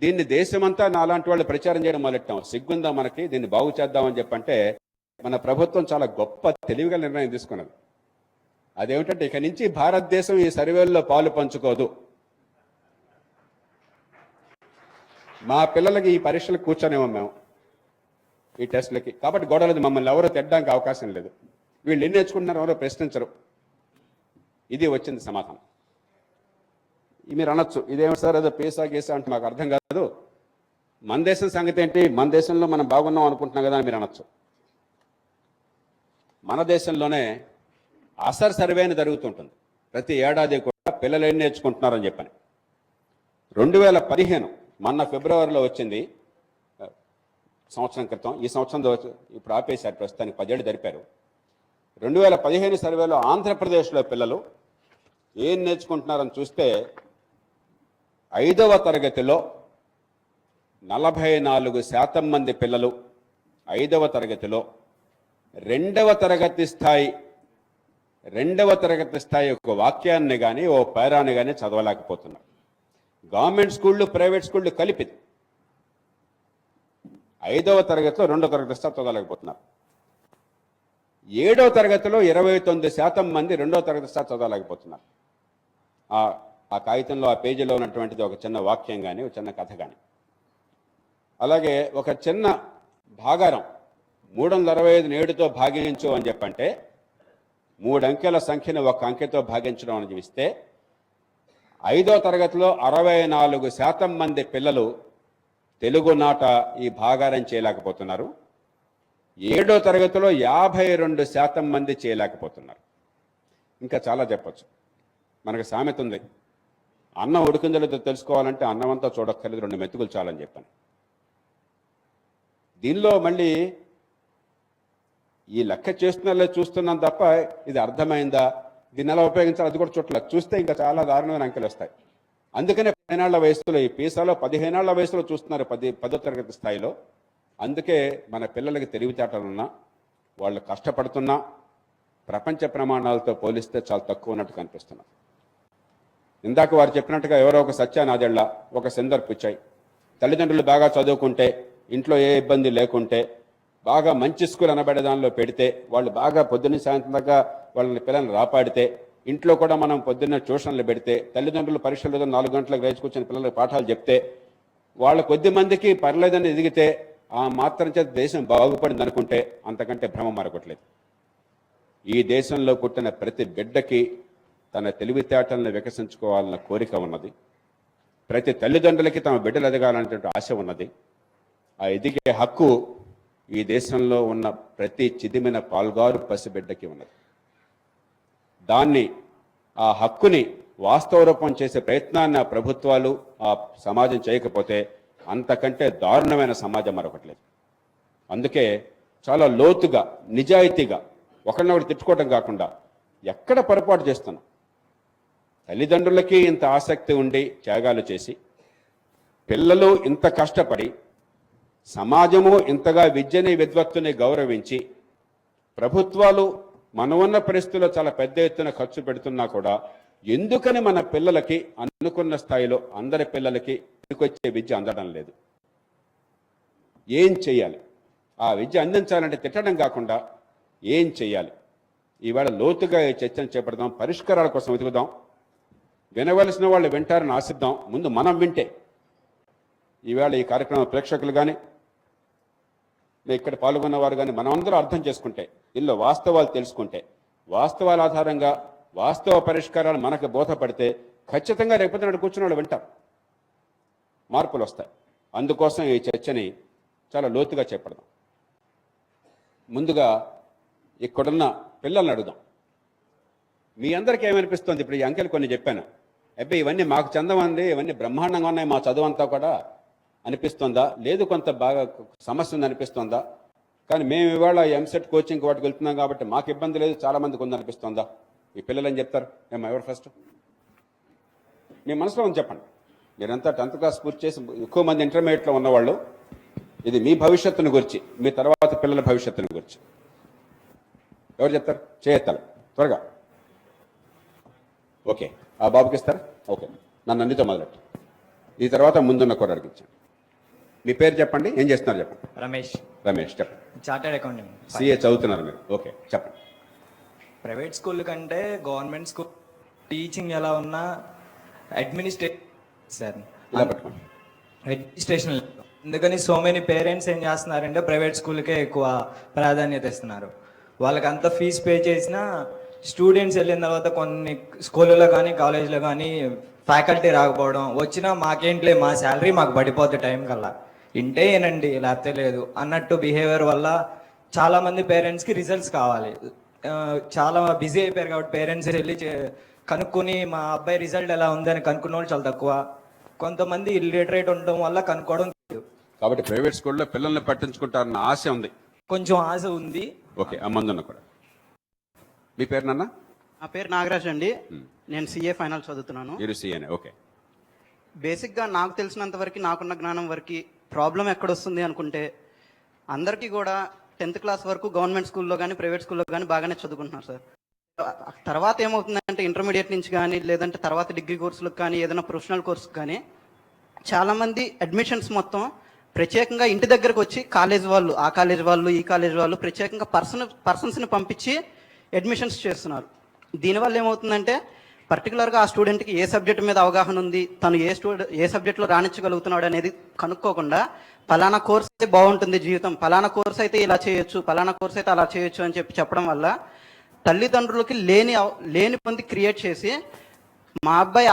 దీన్ని దేశమంతా నాలాంటి వాళ్ళు ప్రచారం చేయడం మొదలెట్టాం. సిగ్గుందా మనకి, దీన్ని బాగు చేద్దామని చెప్పంటే మన ప్రభుత్వం చాలా గొప్ప తెలివిగా నిర్ణయం తీసుకున్నది. అదేమిటంటే ఇక నుంచి భారతదేశం ఈ సర్వేల్లో పాలు పంచుకోదు. మా పిల్లలకి ఈ పరీక్షలకు కూర్చొనేమో మేము ఈ టెస్టులకి. కాబట్టి గొడవలేదు, మమ్మల్ని ఎవరో తిట్టడానికి అవకాశం లేదు. వీళ్ళు ఎన్ని నేర్చుకుంటున్నారు ఎవరో ప్రశ్నించరు. ఇది వచ్చింది సమాధానం. మీరు అనొచ్చు ఇదేమి సార్ ఏదో పేసా గీసా అంటే మాకు అర్థం కాదు, మన దేశం సంగతి ఏంటి, మన దేశంలో మనం బాగున్నాం అనుకుంటున్నాం కదా అని మీరు అనొచ్చు. మన దేశంలోనే అసర్ సర్వే అని జరుగుతుంటుంది ప్రతి ఏడాది కూడా, పిల్లలు ఏం నేర్చుకుంటున్నారని చెప్పని. 2015 మొన్న ఫిబ్రవరిలో వచ్చింది, సంవత్సరం క్రితం. ఈ సంవత్సరం ఇప్పుడు ఆపేశారు, ప్రస్తుతానికి 10 ఏళ్ళు జరిపారు. 2015 సర్వేలో ఆంధ్రప్రదేశ్లో పిల్లలు ఏం నేర్చుకుంటున్నారని చూస్తే 5వ తరగతిలో 44% మంది పిల్లలు 5వ తరగతిలో రెండవ తరగతి స్థాయి ఒక వాక్యాన్ని కానీ ఓ పేరాన్ని కానీ చదవలేకపోతున్నారు. గవర్నమెంట్ స్కూళ్ళు ప్రైవేట్ స్కూళ్ళు కలిపిది 5వ తరగతిలో 2వ తరగతి స్థాయి చదవలేకపోతున్నారు. 7వ తరగతిలో 29% మంది 2వ తరగతి స్థాయి చదవలేకపోతున్నారు. ఆ కాగితంలో ఆ పేజీలో ఉన్నటువంటిది ఒక చిన్న వాక్యం కానీ ఒక చిన్న కథ కానీ. అలాగే ఒక చిన్న భాగారం 365 7తో భాగించు అని చెప్పంటే 3 అంకెల సంఖ్యను 1 అంకెతో భాగించడం అని చూస్తే 5వ తరగతిలో 64% మంది పిల్లలు తెలుగు నాట ఈ భాగారం చేయలేకపోతున్నారు. 7వ తరగతిలో 52% మంది చేయలేకపోతున్నారు. ఇంకా చాలా చెప్పచ్చు. మనకు సామెత ఉంది, అన్నం ఉడికిందో తెలుసుకోవాలంటే అన్నం అంతా చూడక్కర్లేదు, 2 మెతుకులు చాలని చెప్పాను. దీనిలో మళ్ళీ ఈ లెక్క చూస్తున్నాం తప్ప ఇది అర్థమైందా, దీన్ని ఎలా ఉపయోగించాలి అది కూడా చూడలేదు. చూస్తే ఇంకా చాలా దారుణమైన అంకెలు వస్తాయి. అందుకనే 15 ఏళ్ల వయసులో ఈ పీసాలో 15 ఏళ్ల వయసులో చూస్తున్నారు 10వ తరగతి స్థాయిలో. అందుకే మన పిల్లలకి తెలివితేటలున్నా, వాళ్ళు కష్టపడుతున్నా ప్రపంచ ప్రమాణాలతో పోలిస్తే చాలా తక్కువ ఉన్నట్టు కనిపిస్తున్నారు. ఇందాక వారు చెప్పినట్టుగా ఎవరో ఒక సత్యానాదెళ్ళ, ఒక సిందర్ పిచ్చాయి, తల్లిదండ్రులు బాగా చదువుకుంటే, ఇంట్లో ఏ ఇబ్బంది లేకుంటే, బాగా మంచి స్కూల్ అనబడే దానిలో పెడితే, వాళ్ళు బాగా పొద్దున్న సాయంత్రం దాకా వాళ్ళని పిల్లల్ని రాపాడితే, ఇంట్లో కూడా మనం పొద్దున్న ట్యూషన్లు పెడితే, తల్లిదండ్రులు పరీక్షలు 4 గంటలకు లేచి కూర్చొని పిల్లలకు పాఠాలు చెప్తే, వాళ్ళ కొద్ది మందికి పర్లేదని ఎదిగితే ఆ మాత్రం చేత దేశం బాగుపడింది అనుకుంటే అంతకంటే భ్రమ మరొకట్లేదు. ఈ దేశంలో పుట్టిన ప్రతి బిడ్డకి తన తెలివితేటలను వికసించుకోవాలన్న కోరిక ఉన్నది. ప్రతి తల్లిదండ్రులకి తమ బిడ్డలు ఎదగాలనేటువంటి ఆశ ఉన్నది. ఆ ఎదిగే హక్కు ఈ దేశంలో ఉన్న ప్రతి చిదిమిన పాల్గారు పసిబిడ్డకి ఉన్నది. దాన్ని, ఆ హక్కుని వాస్తవ రూపం చేసే ప్రయత్నాన్ని ఆ ప్రభుత్వాలు, ఆ సమాజం చేయకపోతే అంతకంటే దారుణమైన సమాజం మరొకట్లేదు. అందుకే చాలా లోతుగా, నిజాయితీగా, ఒకరినొకటి తిట్టుకోవడం కాకుండా ఎక్కడ పొరపాటు చేస్తున్నాం, తల్లిదండ్రులకి ఇంత ఆసక్తి ఉండి త్యాగాలు చేసి, పిల్లలు ఇంత కష్టపడి, సమాజము ఇంతగా విద్యని విద్వత్తుని గౌరవించి, ప్రభుత్వాలు మనం ఉన్న పరిస్థితుల్లో చాలా పెద్ద ఎత్తున ఖర్చు పెడుతున్నా కూడా ఎందుకని మన పిల్లలకి అనుకున్న స్థాయిలో అందరి పిల్లలకి వచ్చే విద్య అందడం లేదు? ఏం చెయ్యాలి? ఆ విద్య అందించాలంటే తిట్టడం కాకుండా ఏం చెయ్యాలి? ఈవేళ లోతుగా ఈ చర్చను చేపడదాం, పరిష్కారాల కోసం వెతుకుదాం. వినవలసిన వాళ్ళు వింటారని ఆశిద్దాం. ముందు మనం వింటే, ఈవేళ ఈ కార్యక్రమం ప్రేక్షకులు కానీ ఇక్కడ పాల్గొన్నవారు కానీ మనమందరూ అర్థం చేసుకుంటే, ఇందులో వాస్తవాలు తెలుసుకుంటే, వాస్తవాల ఆధారంగా వాస్తవ పరిష్కారాలు మనకు బోధపడితే ఖచ్చితంగా రేపటి నాడు కూర్చున్న వాళ్ళు వింటారు, మార్పులు వస్తాయి. అందుకోసం ఈ చర్చని చాలా లోతుగా చేపడదాం. ముందుగా ఇక్కడున్న పిల్లల్ని అడుగుదాం. మీ అందరికీ ఏమనిపిస్తుంది? ఇప్పుడు ఈ అంకెలు కొన్ని చెప్పాను, అబ్బాయి ఇవన్నీ మాకు చెందమంది, ఇవన్నీ బ్రహ్మాండంగా ఉన్నాయి మా చదువు అంతా కూడా అనిపిస్తుందా? లేదు కొంత బాగా సమస్య ఉంది అనిపిస్తుందా? కానీ మేము ఇవాళ ఎంసెట్ కోచింగ్ వాటికి వెళ్తున్నాం కాబట్టి మాకు ఇబ్బంది లేదు, చాలామందికి ఉంది అనిపిస్తుందా? ఈ పిల్లలు ఏం చెప్తారు? ఎవరు ఫస్ట్ మీ మనసులో ఉంది చెప్పండి. మీరంతా 10th క్లాస్ పూర్తి చేసి ఎక్కువ మంది ఇంటర్మీడియట్లో ఉన్నవాళ్ళు, ఇది మీ భవిష్యత్తును గురించి, మీ తర్వాత పిల్లల భవిష్యత్తును గురించి ఎవరు చెప్తారు? చేయెత్తాలి త్వరగా. ఓకే, ఆ బాబుకి ఇస్తారు. ఓకే, నన్ను అన్నితో మొదలెట్టు. ఈ తర్వాత ముందున్న కూడా అడిగించండి. మీ పేరు చెప్పండి, ఏం చేస్తున్నారు చెప్పండి. రమేష్. రమేష్ చెప్పండి. Chartered accountant. సిఏ చదువుతున్నారు మీరు? ఓకే చెప్పండి. ప్రైవేట్ స్కూల్ కంటే గవర్నమెంట్ స్కూల్ టీచింగ్ ఎలా ఉన్నా అడ్మినిస్ట్రేషన్ అందుకని సో మెనీ పేరెంట్స్ ఏం చేస్తున్నారంటే ప్రైవేట్ స్కూల్కే ఎక్కువ ప్రాధాన్యత ఇస్తున్నారు. వాళ్ళకి అంత ఫీజు పే చేసినా స్టూడెంట్స్ వెళ్ళిన తర్వాత కొన్ని స్కూళ్ళలో కానీ కాలేజీలో కానీ ఫ్యాకల్టీ రాకపోవడం, వచ్చినా మాకేంట్లే మా శాలరీ మాకు పడిపోద్ది టైం కల్లా, ఇంటే ఏనండి లేకపోతే లేదు అన్నట్టు బిహేవియర్ వల్ల చాలామంది పేరెంట్స్కి రిజల్ట్స్ కావాలి. చాలా బిజీ అయిపోయారు కాబట్టి పేరెంట్స్ వెళ్ళి కనుక్కొని మా అబ్బాయి రిజల్ట్ ఎలా ఉందని కనుక్కున్న వాళ్ళు చాలా తక్కువ. కొంతమంది ఇల్లిటరేట్ ఉండడం వల్ల కనుక్కోవడం లేదు. కాబట్టి ప్రైవేట్ స్కూల్లో పిల్లల్ని పట్టించుకుంటారన్న ఆశ ఉంది, కొంచెం ఆశ ఉంది. ఓకే, ఆ మందున్న కూడా. మీ పేరు నాన్న? నా పేరు నాగరాజ్ అండి. నేను సిఏ ఫైనల్ చదువుతున్నాను. సిఏనే, ఓకే. బేసిక్గా నాకు తెలిసినంత వరకు, నాకున్న జ్ఞానం వరకు ప్రాబ్లం ఎక్కడొస్తుంది అనుకుంటే, అందరికీ కూడా 10th క్లాస్ వరకు గవర్నమెంట్ స్కూల్లో కానీ ప్రైవేట్ స్కూల్లో కానీ బాగానే చదువుకుంటున్నారు సార్. తర్వాత ఏమవుతుందంటే ఇంటర్మీడియట్ నుంచి కానీ లేదంటే తర్వాత డిగ్రీ కోర్సులకు కానీ ఏదైనా ప్రొఫెషనల్ కోర్సుకు కానీ చాలామంది అడ్మిషన్స్ మొత్తం ప్రత్యేకంగా ఇంటి దగ్గరకు వచ్చి కాలేజ్ వాళ్ళు, ఆ కాలేజ్ వాళ్ళు, ఈ కాలేజ్ వాళ్ళు ప్రత్యేకంగా పర్సన్స్ని పంపించి అడ్మిషన్స్ చేస్తున్నారు. దీనివల్ల ఏమవుతుందంటే పర్టికులర్గా ఆ స్టూడెంట్కి ఏ సబ్జెక్ట్ మీద అవగాహన ఉంది, తను ఏ సబ్జెక్ట్లో రాణించగలుగుతున్నాడు అనేది కనుక్కోకుండా పలానా కోర్స్ అయితే బాగుంటుంది జీవితం, పలానా కోర్స్ అయితే ఇలా చేయొచ్చు, పలానా కోర్స్ అయితే అలా చేయొచ్చు అని చెప్పడం వల్ల తల్లిదండ్రులకి లేని పొంది క్రియేట్ చేసి మా అబ్బాయి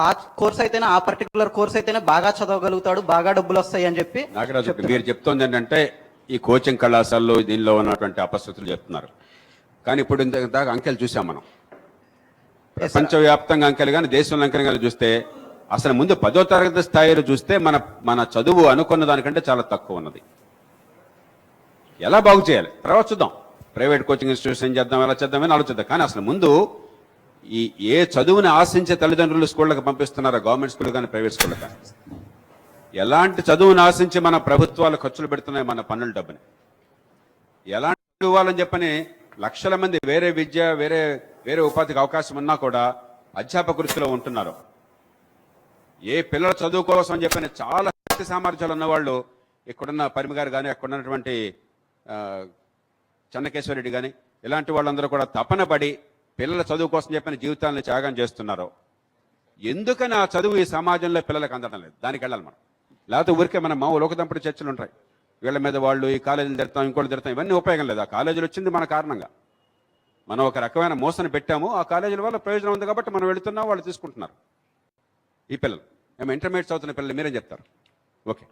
ఆ కోర్స్ అయితేనే, ఆ పర్టికులర్ కోర్స్ అయితేనే బాగా చదవగలుగుతాడు, బాగా డబ్బులు వస్తాయి అని చెప్పి. నాగరాజు, మీరు చెప్తోంది ఏంటంటే ఈ కోచింగ్ కళాశాలలో దీనిలో ఉన్నటువంటి అపస్థితులు చెప్తున్నారు. కానీ ఇప్పుడు ఇంతదాకా అంకెలు చూసాం మనం, ప్రపంచవ్యాప్తంగా అంకెలు కానీ దేశంలో అంకెలు కానీ చూస్తే అసలు ముందు 10వ తరగతి స్థాయిలో చూస్తే మన చదువు అనుకున్న దానికంటే చాలా తక్కువ ఉన్నది. ఎలా బాగు చేయాలి తర్వాత చూద్దాం, ప్రైవేట్ కోచింగ్ ఇన్స్టిట్యూషన్ చేద్దాం, ఎలా చేద్దామని ఆలోచిద్దాం. కానీ అసలు ముందు ఏ చదువుని ఆశించే తల్లిదండ్రులు స్కూళ్ళకి పంపిస్తున్నారో, గవర్నమెంట్ స్కూల్ కానీ ప్రైవేట్ స్కూల్ కానీ, ఎలాంటి చదువుని ఆశించి మన ప్రభుత్వాలు ఖర్చులు పెడుతున్నాయి మన పన్నుల డబ్బుని, ఎలాంటి ఇవ్వాలని చెప్పని లక్షల మంది వేరే విద్య వేరే ఉపాధికి అవకాశం ఉన్నా కూడా అధ్యాపక వృత్తిలో ఉంటున్నారు. ఏ పిల్లల చదువు కోసం అని చెప్పని చాలా శక్తి సామర్థ్యాలు ఉన్నవాళ్ళు ఇక్కడున్న పరిమి గారు కానీ, అక్కడ ఉన్నటువంటి చెన్నకేశ్వరరెడ్డి కానీ, ఇలాంటి వాళ్ళందరూ కూడా తపన పడి పిల్లల చదువు కోసం చెప్పిన జీవితాలను త్యాగం చేస్తున్నారు. ఎందుకని ఆ చదువు ఈ సమాజంలో పిల్లలకు అందడం లేదు, దానికి వెళ్ళాలి మనం. లేకపోతే ఊరికే మన మా లోకదంపటి చర్చలు ఉంటాయి, వీళ్ళ మీద వాళ్ళు ఈ కాలేజీలు తిడతాం, ఇంకోటి తిడతాం, ఇవన్నీ ఉపయోగం లేదు. ఆ కాలేజీలు వచ్చింది మన కారణంగా, మనం ఒక రకమైన మోసను పెట్టాము, ఆ కాలేజీల వల్ల ప్రయోజనం ఉంది కాబట్టి మనం వెళుతున్నాం, వాళ్ళు తీసుకుంటున్నారు. ఈ పిల్లలు మేము ఇంటర్మీడియట్ చదువుతున్న పిల్లలు మీరేం చెప్తారు? ఓకే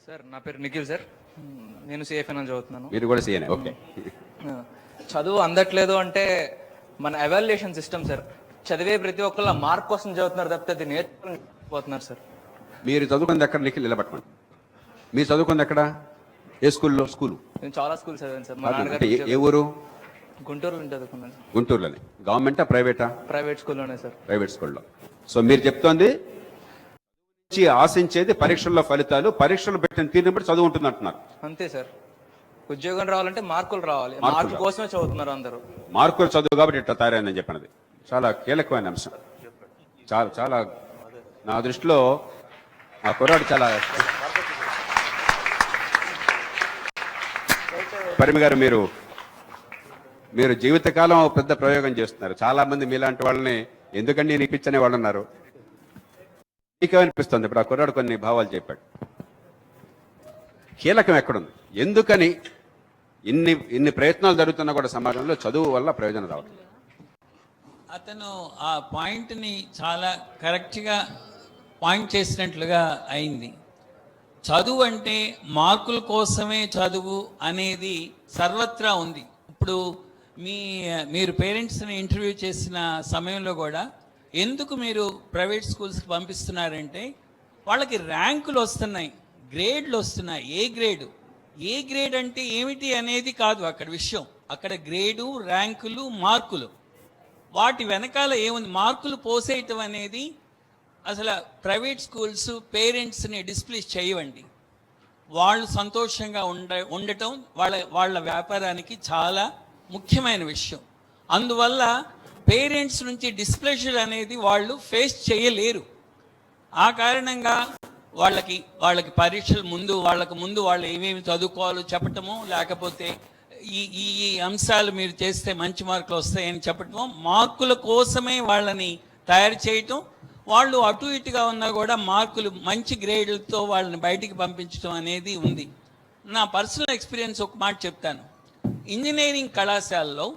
సార్, నా పేరు నిఖిల్ సార్, నేను సిఏ ఫైనల్ చదువుతున్నాను. మీరు కూడా సిఏనే, ఓకే. చదువు అందట్లేదు అంటే మన ఎవాల్యుయేషన్ సిస్టమ్ సార్, చదివే ప్రతి ఒక్కళ్ళ మార్క్ కోసం చదువుతున్నారు తప్పితే అది నేర్చుకోలేకపోతున్నారు సార్. మీరు చదువుకుంది ఎక్కడ నిఖిల్? నిలబట్టుకోండి. మీరు చదువుకుంది ఎక్కడ? ఏ స్కూల్లో? స్కూలు నేను చాలా స్కూల్ చదివాను సార్. మా నాన్నగారు ఏ ఊరు? గుంటూరులో చదువుకున్నాను సార్. గుంటూరులోనే. గవర్నమెంటా ప్రైవేటా? ప్రైవేట్ స్కూల్లోనే సార్. ప్రైవేట్ స్కూల్లో. సో మీరు చెప్తోంది ఆశించేది పరీక్షల్లో ఫలితాలు, పరీక్షలు పెట్టిన తీరుని బట్టి చదువు ఉంటుంది అంటున్నారు. అంతే సార్. ఉద్యోగం రావాలంటే మార్కులు రావాలి, మార్కుల కోసమే చదువుతున్నారు అందరూ. మార్కులు చదువు కాబట్టి ఇట్లా తయారైందని చెప్పినది చాలా కీలకమైన అంశం. చాలా చాలా నా దృష్టిలో ఆ కుర్రాడు చాలా. పరిమి గారు, మీరు జీవితకాలం పెద్ద ప్రయోగం చేస్తున్నారు. చాలా మంది మీలాంటి వాళ్ళని ఎందుకండి నేను ఇప్పించనే వాళ్ళు ఉన్నారు. మీకేమనిపిస్తుంది? ఇప్పుడు ఆ కుర్రాడు కొన్ని భావాలు చెప్పాడు. కీలకం ఎక్కడుంది? ఎందుకని ఇన్ని ప్రయత్నాలు జరుగుతున్నా కూడా సమాజంలో చదువు వల్ల ప్రయోజనం రావట్లేదు? అతను ఆ పాయింట్ని చాలా కరెక్ట్గా పాయింట్ చేసినట్లుగా అయింది. చదువు అంటే మార్కుల కోసమే చదువు అనేది సర్వత్రా ఉంది. ఇప్పుడు మీరు పేరెంట్స్ని ఇంటర్వ్యూ చేసిన సమయంలో కూడా ఎందుకు మీరు ప్రైవేట్ స్కూల్స్కి పంపిస్తున్నారంటే వాళ్ళకి ర్యాంకులు వస్తున్నాయి, గ్రేడ్లు వస్తున్నాయి. ఏ గ్రేడ్ అంటే ఏమిటి అనేది కాదు అక్కడ విషయం. అక్కడ గ్రేడు, ర్యాంకులు, మార్కులు, వాటి వెనకాల ఏముంది? మార్కులు పోసేయటం అనేది అసలు ప్రైవేట్ స్కూల్స్ పేరెంట్స్ని డిస్ప్లేస్ చేయవండి. వాళ్ళు సంతోషంగా ఉండటం వాళ్ళ వ్యాపారానికి చాలా ముఖ్యమైన విషయం. అందువల్ల పేరెంట్స్ నుంచి డిస్ప్లెజర్ అనేది వాళ్ళు ఫేస్ చేయలేరు. ఆ కారణంగా వాళ్ళకి పరీక్షల ముందు వాళ్ళు ఏమేమి చదువుకోవాలో చెప్పటము, లేకపోతే ఈ అంశాలు మీరు చేస్తే మంచి మార్కులు వస్తాయని చెప్పటము, మార్కుల కోసమే వాళ్ళని తయారు చేయటం. వాళ్ళు అటు ఇటుగా ఉన్నా కూడా మార్కులు మంచి గ్రేడ్లతో వాళ్ళని బయటికి పంపించడం అనేది ఉంది. నా పర్సనల్ ఎక్స్పీరియన్స్ ఒక మాట చెప్తాను. ఇంజనీరింగ్ కళాశాలలో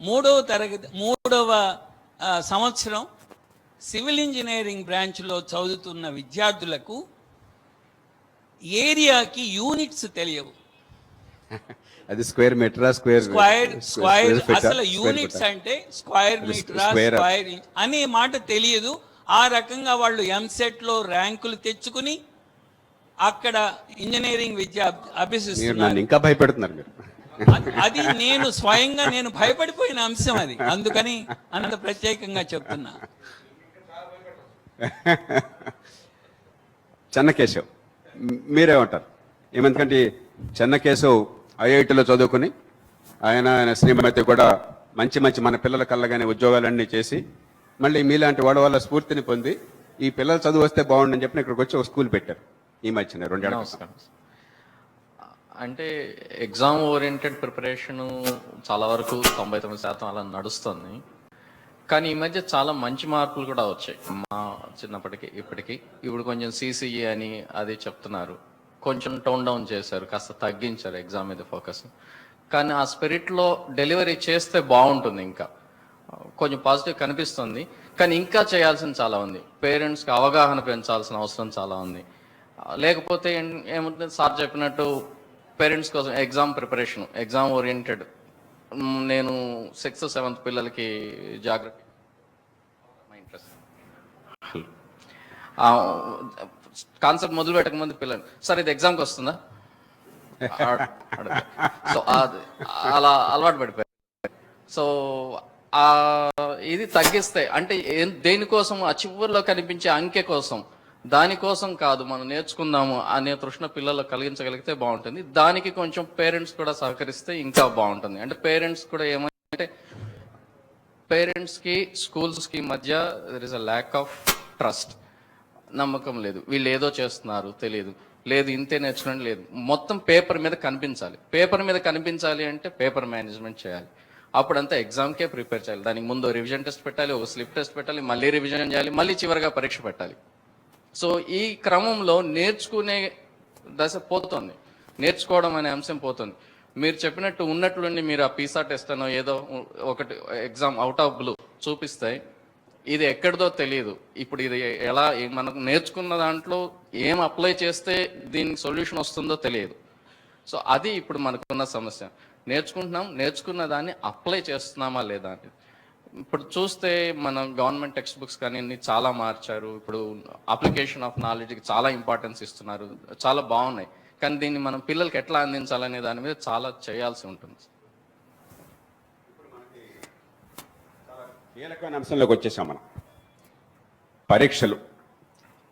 మూడవ సంవత్సరం సివిల్ ఇంజనీరింగ్ బ్రాంచ్లో చదువుతున్న విద్యార్థులకు ఏరియాకి యూనిట్స్ తెలియవు. అది స్క్వేర్ మీటరా, స్క్వేర్ అసలు యూనిట్స్ అంటే స్క్వేర్ మీటరా, స్క్వేర్ ఇంచ్ అనే మాట తెలియదు. ఆ రకంగా వాళ్ళు ఎంసెట్లో ర్యాంకులు తెచ్చుకుని అక్కడ ఇంజనీరింగ్ విద్య అభ్యసిస్తున్నారు. ఇంకా భయపెడుతున్నారు మీరు. అది నేను స్వయంగా భయపడిపోయిన అంశం అది, అందుకని అంత ప్రత్యేకంగా చెప్తున్నా. చెన్నకేశవ్ మీరేమంటారు? ఏమందుకంటే చెన్నకేశవ్ ఐఐటిలో చదువుకుని ఆయన శ్రీమతి కూడా మంచి మన పిల్లల కళ్ళగానే ఉద్యోగాలన్నీ చేసి మళ్ళీ మీలాంటి వాడు వాళ్ళ స్ఫూర్తిని పొంది ఈ పిల్లలు చదువు వస్తే బాగుండని చెప్పి ఇక్కడికి వచ్చి ఒక స్కూల్ పెట్టారు ఈ మధ్యన 2 ఏళ్ళ. అంటే ఎగ్జామ్ ఓరియంటెడ్ ప్రిపరేషను చాలా వరకు 99% అలా నడుస్తుంది. కానీ ఈ మధ్య చాలా మంచి మార్పులు కూడా వచ్చాయి మా చిన్నప్పటికి ఇప్పటికి. ఇప్పుడు కొంచెం సిసిఈ అని అది చెప్తున్నారు, కొంచెం టోన్ డౌన్ చేశారు, కాస్త తగ్గించారు ఎగ్జామ్ మీద ఫోకస్. కానీ ఆ స్పిరిట్లో డెలివరీ చేస్తే బాగుంటుంది, ఇంకా కొంచెం పాజిటివ్ కనిపిస్తుంది. కానీ ఇంకా చేయాల్సిన చాలా ఉంది, పేరెంట్స్కి అవగాహన పెంచాల్సిన అవసరం చాలా ఉంది. లేకపోతే ఏమవుతుంది, సార్ చెప్పినట్టు పేరెంట్స్ కోసం ఎగ్జామ్ ప్రిపరేషన్, ఎగ్జామ్ ఓరియంటెడ్. నేను 6th 7th పిల్లలకి జాగ్రఫీ ఇంట్రెస్ట్ కాన్సెప్ట్ మొదలు పెట్టకముందు పిల్లలు సార్ ఇది ఎగ్జామ్కి వస్తుందా సో అలా అలవాటు పడిపోయారు. సో ఇది తగ్గిస్తే అంటే దేనికోసం ఆ చివరిలో కనిపించే అంకె కోసం, దానికోసం కాదు, మనం నేర్చుకుందాము అనే తృష్ణ పిల్లలు కలిగించగలిగితే బాగుంటుంది. దానికి కొంచెం పేరెంట్స్ కూడా సహకరిస్తే ఇంకా బాగుంటుంది. అంటే పేరెంట్స్ కూడా ఏమంటే పేరెంట్స్కి స్కూల్స్కి మధ్య there is a lack of trust, నమ్మకం లేదు. వీళ్ళు ఏదో చేస్తున్నారు తెలియదు, లేదు ఇంతే నేర్చుకోండి, లేదు మొత్తం పేపర్ మీద కనిపించాలి. పేపర్ మీద కనిపించాలి అంటే పేపర్ మేనేజ్మెంట్ చేయాలి. అప్పుడంతా ఎగ్జామ్కే ప్రిపేర్ చేయాలి. దానికి ముందు రివిజన్ టెస్ట్ పెట్టాలి, ఒక స్లిప్ టెస్ట్ పెట్టాలి, మళ్ళీ రివిజన్ చేయాలి, మళ్ళీ చివరిగా పరీక్ష పెట్టాలి. సో ఈ క్రమంలో నేర్చుకునే దశ పోతుంది, నేర్చుకోవడం అనే అంశం పోతుంది. మీరు చెప్పినట్టు ఉన్నట్లుండి మీరు ఆ పీసా టెస్ట్ అనో ఏదో ఒకటి ఎగ్జామ్ అవుట్ ఆఫ్ బ్లూ చూపిస్తే ఇది ఎక్కడిదో తెలియదు. ఇప్పుడు ఇది ఎలా మనకు నేర్చుకున్న దాంట్లో ఏం అప్లై చేస్తే దీనికి సొల్యూషన్ వస్తుందో తెలియదు. సో అది ఇప్పుడు మనకున్న సమస్య. నేర్చుకుంటున్నాం, నేర్చుకున్న దాన్ని అప్లై చేస్తున్నామా లేదా అనేది. ఇప్పుడు చూస్తే మన గవర్నమెంట్ టెక్స్ట్ బుక్స్ కానీ చాలా మార్చారు. ఇప్పుడు అప్లికేషన్ ఆఫ్ నాలెడ్జ్కి చాలా ఇంపార్టెన్స్ ఇస్తున్నారు, చాలా బాగున్నాయి. కానీ దీన్ని మనం పిల్లలకి ఎట్లా అందించాలనే దాని మీద చాలా చేయాల్సి ఉంటుంది. కీలకమైన అంశంలోకి వచ్చేసాం మనం. పరీక్షలు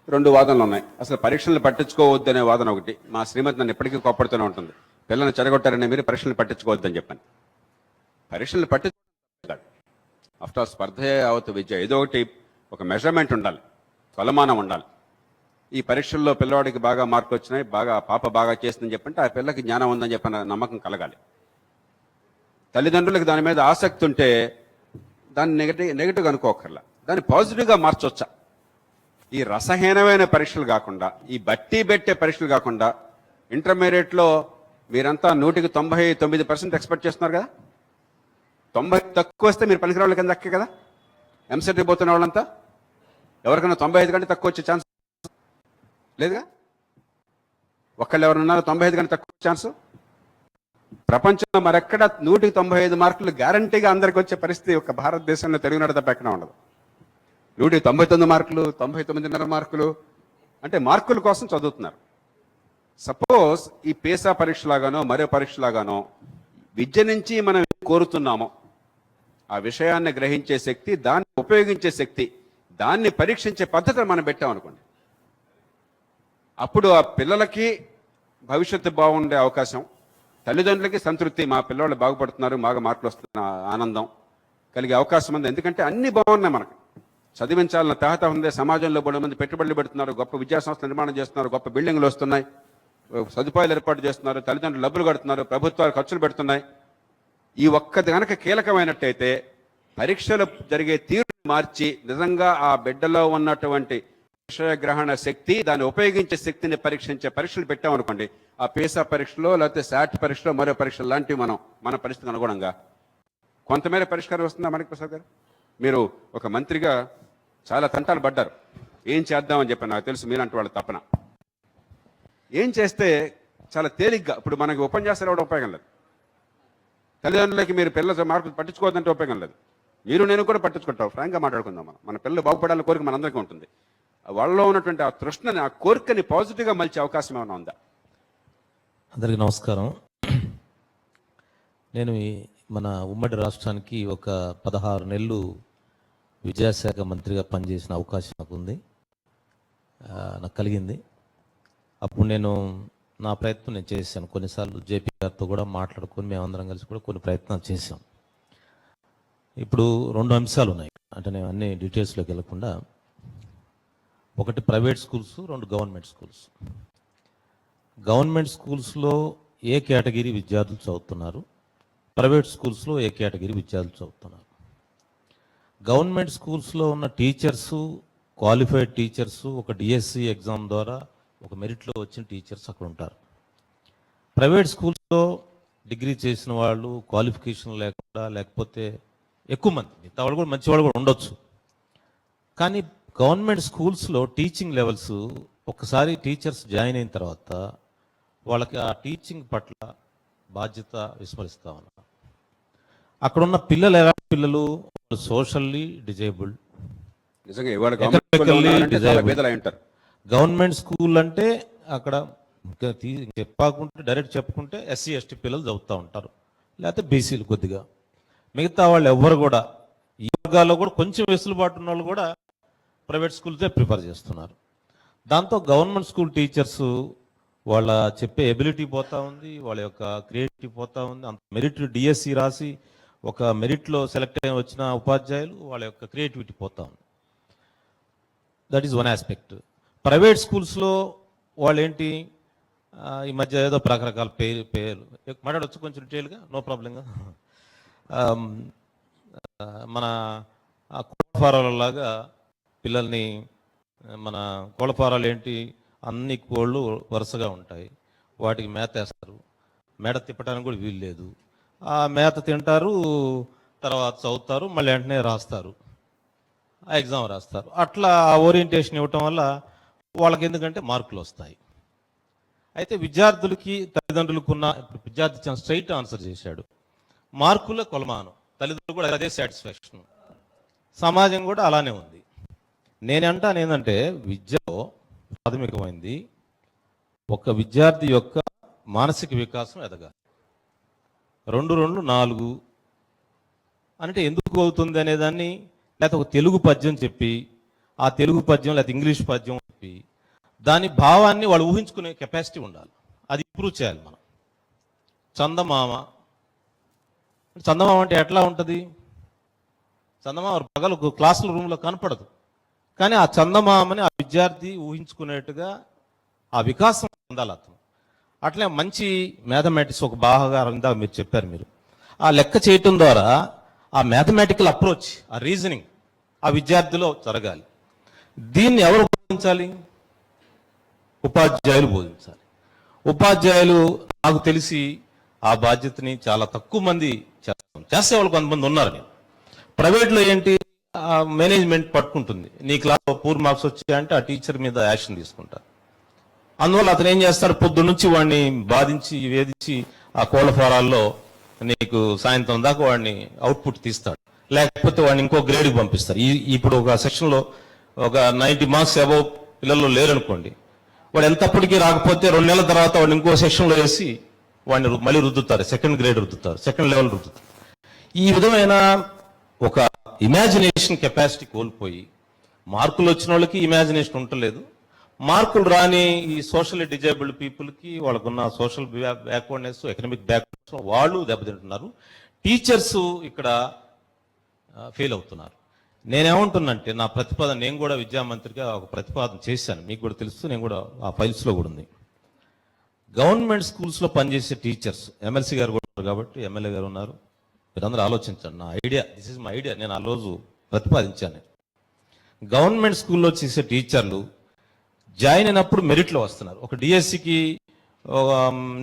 2 వాదనలు ఉన్నాయి. అసలు పరీక్షలు పట్టించుకోవద్దు అనే వాదన ఒకటి. మా శ్రీమతి నన్ను ఎప్పటికీ కోప్పడుతూనే ఉంటుంది, పిల్లల్ని చెడగొట్టారనే మీరు పరీక్షలు పట్టించుకోవద్దని చెప్పాను. పరీక్షలు పట్టించుకోవాలి. ఆఫ్టర్ ఆల్ స్పర్ధే అవత విద్య, ఏదో ఒకటి ఒక మెజర్మెంట్ ఉండాలి, కొలమానం ఉండాలి. ఈ పరీక్షల్లో పిల్లవాడికి బాగా మార్కులు వచ్చినాయి, పాప బాగా చేస్తుందని చెప్పంటే ఆ పిల్లకి జ్ఞానం ఉందని చెప్పిన నమ్మకం కలగాలి. తల్లిదండ్రులకు దాని మీద ఆసక్తి ఉంటే దాన్ని నెగిటివ్గా అనుకోకర్లా, దాన్ని పాజిటివ్గా మార్చొచ్చా. ఈ రసహీనమైన పరీక్షలు కాకుండా, ఈ బట్టి పెట్టే పరీక్షలు కాకుండా, ఇంటర్మీడియట్లో మీరంతా 100కి 99% ఎక్స్పెక్ట్ చేస్తున్నారు కదా. 90 తక్కువ వస్తే మీరు పనికిరాళ్ళ కింద దక్కే కదా. ఎంసెట్కి పోతున్న వాళ్ళంతా ఎవరికైనా 95 కంటే తక్కువ వచ్చే ఛాన్స్ లేదుగా. ఒక్కళ్ళు ఎవరున్నారు 95 కంటే తక్కువ ఛాన్సు? ప్రపంచంలో మరెక్కడ 100కి 95 మార్కులు గ్యారంటీగా అందరికి వచ్చే పరిస్థితి ఒక భారతదేశంలో తెలుగునాడు తప్ప ఎక్కడ ఉండదు. 100కి 99 మార్కులు, 99.5 మార్కులు అంటే మార్కుల కోసం చదువుతున్నారు. సపోజ్ ఈ పేసా పరీక్షలాగానో మరో పరీక్షలాగానో విద్య నుంచి మనం కోరుతున్నామో ఆ విషయాన్ని గ్రహించే శక్తి, దాన్ని ఉపయోగించే శక్తి, దాన్ని పరీక్షించే పద్ధతిని మనం పెట్టామనుకోండి, అప్పుడు ఆ పిల్లలకి భవిష్యత్తు బాగుండే అవకాశం, తల్లిదండ్రులకి సంతృప్తి, మా పిల్లలు బాగుపడుతున్నారు, బాగా మార్కులు వస్తున్న ఆనందం కలిగే అవకాశం ఉంది. ఎందుకంటే అన్ని బాగున్నాయి, మనకు చదివించాలన్న తహత ఉంది. సమాజంలో బోలెడు మంది పెట్టుబడులు పెడుతున్నారు, గొప్ప విద్యాసంస్థ నిర్మాణం చేస్తున్నారు, గొప్ప బిల్డింగ్లు వస్తున్నాయి, సదుపాయాలు ఏర్పాటు చేస్తున్నారు, తల్లిదండ్రులు డబ్బులు కడుతున్నారు, ప్రభుత్వాలు ఖర్చులు పెడుతున్నాయి. ఈ ఒక్కది కనుక కీలకమైనట్టయితే పరీక్షలు జరిగే తీరు మార్చి నిజంగా ఆ బిడ్డలో ఉన్నటువంటి విషయగ్రహణ శక్తి, దాన్ని ఉపయోగించే శక్తిని పరీక్షించే పరీక్షలు పెట్టామనుకోండి, ఆ పేసా పరీక్షలో లేకపోతే శాట్ పరీక్షలో మరో పరీక్షలు లాంటివి మనం మన పరిస్థితికి అనుగుణంగా కొంతమేర పరిష్కారం వస్తుందా మాణిక్ ప్రసాద్ గారు? మీరు ఒక మంత్రిగా చాలా తంటాలు పడ్డారు. ఏం చేద్దామని చెప్పి నాకు తెలుసు మీరంటే వాళ్ళ తపన. ఏం చేస్తే చాలా తేలిగ్గా, ఇప్పుడు మనకి ఉపన్యాసాలు ఇవ్వడం ఉపయోగం లేదు, తల్లిదండ్రులకి మీరు పిల్లల మార్కులు పట్టించుకోవద్దంటే ఉపయోగం లేదు, మీరు నేను కూడా పట్టించుకుంటాం. ఫ్రాంక్గా మాట్లాడుకుందాం. మన పిల్లలు బాగుపడాలని కోరిక మనందరికీ ఉంటుంది. వాళ్ళలో ఉన్నటువంటి ఆ తృష్ణని, ఆ కోరికని పాజిటివ్గా మలిచే అవకాశం ఏమైనా ఉందా? అందరికీ నమస్కారం. నేను మన ఉమ్మడి రాష్ట్రానికి ఒక 16 నెలలు విద్యాశాఖ మంత్రిగా పనిచేసిన అవకాశం నాకు ఉంది, నాకు కలిగింది. అప్పుడు నేను నా ప్రయత్నం నేను చేశాను. కొన్నిసార్లు జేపీ గారితో కూడా మాట్లాడుకొని మేమందరం కలిసి కూడా కొన్ని ప్రయత్నాలు చేశాం. ఇప్పుడు 2 అంశాలు ఉన్నాయి, అంటే నేను అన్ని డీటెయిల్స్లోకి వెళ్ళకుండా. ఒకటి private schools, 2 government schools. Government స్కూల్స్లో ఏ కేటగిరీ విద్యార్థులు చదువుతున్నారు, ప్రైవేట్ స్కూల్స్లో ఏ కేటగిరీ విద్యార్థులు చదువుతున్నారు. గవర్నమెంట్ స్కూల్స్లో ఉన్న టీచర్సు, క్వాలిఫైడ్ టీచర్సు ఒక డిఎస్సి ఎగ్జామ్ ద్వారా ఒక మెరిట్లో వచ్చిన టీచర్స్ అక్కడ ఉంటారు. ప్రైవేట్ స్కూల్స్లో డిగ్రీ చేసిన వాళ్ళు, క్వాలిఫికేషన్ లేకుండా, లేకపోతే ఎక్కువ మంది, మిగతా వాళ్ళు కూడా మంచి వాళ్ళు కూడా ఉండొచ్చు. కానీ గవర్నమెంట్ స్కూల్స్లో టీచింగ్ లెవెల్స్, ఒకసారి టీచర్స్ జాయిన్ అయిన తర్వాత వాళ్ళకి ఆ టీచింగ్ పట్ల బాధ్యత విస్మరిస్తూ ఉన్నారు. అక్కడున్న పిల్లలు ఎలాంటి పిల్లలు, సోషల్లీ డిజేబుల్డ్, గవర్నమెంట్ స్కూల్ అంటే అక్కడ చెప్పకుంటే డైరెక్ట్ చెప్పుకుంటే ఎస్సీ ఎస్టీ పిల్లలు చదువుతూ ఉంటారు, లేకపోతే బీసీలు కొద్దిగా. మిగతా వాళ్ళు ఎవ్వరు కూడా ఈ వర్గాల్లో కూడా కొంచెం వెసులుబాటు ఉన్న వాళ్ళు కూడా ప్రైవేట్ స్కూల్సే ప్రిఫర్ చేస్తున్నారు. దాంతో గవర్నమెంట్ స్కూల్ టీచర్స్ వాళ్ళ చెప్పే ఎబిలిటీ పోతూ ఉంది, వాళ్ళ యొక్క క్రియేటివిటీ పోతూ ఉంది. అంత మెరిట్ డిఎస్సి రాసి ఒక మెరిట్లో సెలెక్ట్ అయిన వచ్చిన ఉపాధ్యాయులు వాళ్ళ యొక్క క్రియేటివిటీ పోతూ ఉంది. That is one aspect. Private స్కూల్స్లో వాళ్ళు ఏంటి, ఈ మధ్య ఏదో రకరకాల పేర్లు మాట్లాడవచ్చు కొంచెం డీటెయిల్గా, నో ప్రాబ్లంగా. మన కోళ్ళఫారాలలాగా పిల్లల్ని, మన కోళ్ళఫారాలు ఏంటి, అన్ని కోళ్ళు వరుసగా ఉంటాయి, వాటికి మేత వేస్తారు, మేడ తిప్పడానికి కూడా వీలు లేదు. ఆ మేత తింటారు, తర్వాత చదువుతారు, మళ్ళీ వెంటనే రాస్తారు, ఆ ఎగ్జామ్ రాస్తారు. అట్లా ఓరియంటేషన్ ఇవ్వటం వల్ల వాళ్ళకి ఎందుకంటే మార్కులు వస్తాయి. అయితే విద్యార్థులకి తల్లిదండ్రులకున్న, విద్యార్థి చాలా స్ట్రైట్ ఆన్సర్ చేశాడు, మార్కుల కొలమానం, తల్లిదండ్రులు కూడా అదే సాటిస్ఫాక్షన్, సమాజం కూడా అలానే ఉంది. నేనంటాను ఏంటంటే విద్యలో ప్రాథమికమైంది ఒక విద్యార్థి యొక్క మానసిక వికాసం ఎదగాలి. 2 2 4 అంటే ఎందుకు అవుతుంది అనేదాన్ని, లేకపోతే ఒక తెలుగు పద్యం చెప్పి ఆ తెలుగు పద్యం లేకపోతే ఇంగ్లీష్ పద్యం చెప్పి దాని భావాన్ని వాళ్ళు ఊహించుకునే కెపాసిటీ ఉండాలి. అది ఇంప్రూవ్ చేయాలి మనం. చందమామ అంటే ఎట్లా ఉంటుంది, చందమామ పగలు క్లాసుల రూమ్లో కనపడదు, కానీ ఆ చందమామని ఆ విద్యార్థి ఊహించుకునేట్టుగా ఆ వికాసం పొందాలి అతను. అట్లే మంచి మ్యాథమెటిక్స్ ఒక బాగా ఇందాక మీరు చెప్పారు, మీరు ఆ లెక్క చేయటం ద్వారా ఆ మ్యాథమెటికల్ అప్రోచ్, ఆ రీజనింగ్ ఆ విద్యార్థిలో జరగాలి. దీన్ని ఎవరు బోధించాలి? ఉపాధ్యాయులు బోధించాలి. ఉపాధ్యాయులు నాకు తెలిసి ఆ బాధ్యతని చాలా తక్కువ మంది చేసేవాళ్ళు కొంతమంది ఉన్నారు. నేను ప్రైవేట్లో ఏంటి, మేనేజ్మెంట్ పట్టుకుంటుంది, నీ క్లాస్లో పూర్ మార్క్స్ వచ్చాయంటే ఆ టీచర్ మీద యాక్షన్ తీసుకుంటారు. అందువల్ల అతను ఏం చేస్తాడు, పొద్దు నుంచి వాడిని బాధించి వేధించి ఆ కోళ్ళ ఫారాల్లో నీకు సాయంత్రం దాకా వాడిని అవుట్పుట్ తీస్తాడు, లేకపోతే వాడిని ఇంకో గ్రేడ్కి పంపిస్తారు. ఇప్పుడు ఒక సెక్షన్లో ఒక 90 మార్క్స్ అబౌవ్ పిల్లల్లో లేరనుకోండి, వాడు ఎంతప్పటికీ రాకపోతే 2 నెలల తర్వాత వాడిని ఇంకో సెక్షన్లో వేసి వాడిని మళ్ళీ రుద్దుతారు, సెకండ్ గ్రేడ్ రుద్దుతారు, సెకండ్ లెవెల్ రుద్దుతారు. ఈ విధమైన ఒక ఇమాజినేషన్ కెపాసిటీ కోల్పోయి, మార్కులు వచ్చిన వాళ్ళకి ఇమాజినేషన్ ఉండలేదు, మార్కులు రాని ఈ సోషల్లీ డిజేబుల్డ్ పీపుల్కి వాళ్ళకున్న సోషల్ బ్యాక్వర్డ్నెస్, ఎకనామిక్ బ్యాక్వర్డ్నెస్ వాళ్ళు దెబ్బతింటున్నారు. టీచర్స్ ఇక్కడ ఫెయిల్ అవుతున్నారు. నేనేమంటున్నంటే నా ప్రతిపాదన, నేను కూడా విద్యామంత్రిగా ఒక ప్రతిపాదన చేశాను, మీకు కూడా తెలుసు, నేను కూడా ఆ ఫైల్స్లో కూడా ఉంది. గవర్నమెంట్ స్కూల్స్లో పనిచేసే టీచర్స్, ఎమ్మెల్సీ గారు కూడా ఉన్నారు కాబట్టి, ఎమ్మెల్యే గారు ఉన్నారు, మీరందరూ ఆలోచించండి. నా idea, this is my idea, నేను ఆ రోజు ప్రతిపాదించాను. గవర్నమెంట్ స్కూల్లో చేసే టీచర్లు జాయిన్ అయినప్పుడు మెరిట్లో వస్తున్నారు. ఒక డిఎస్సికి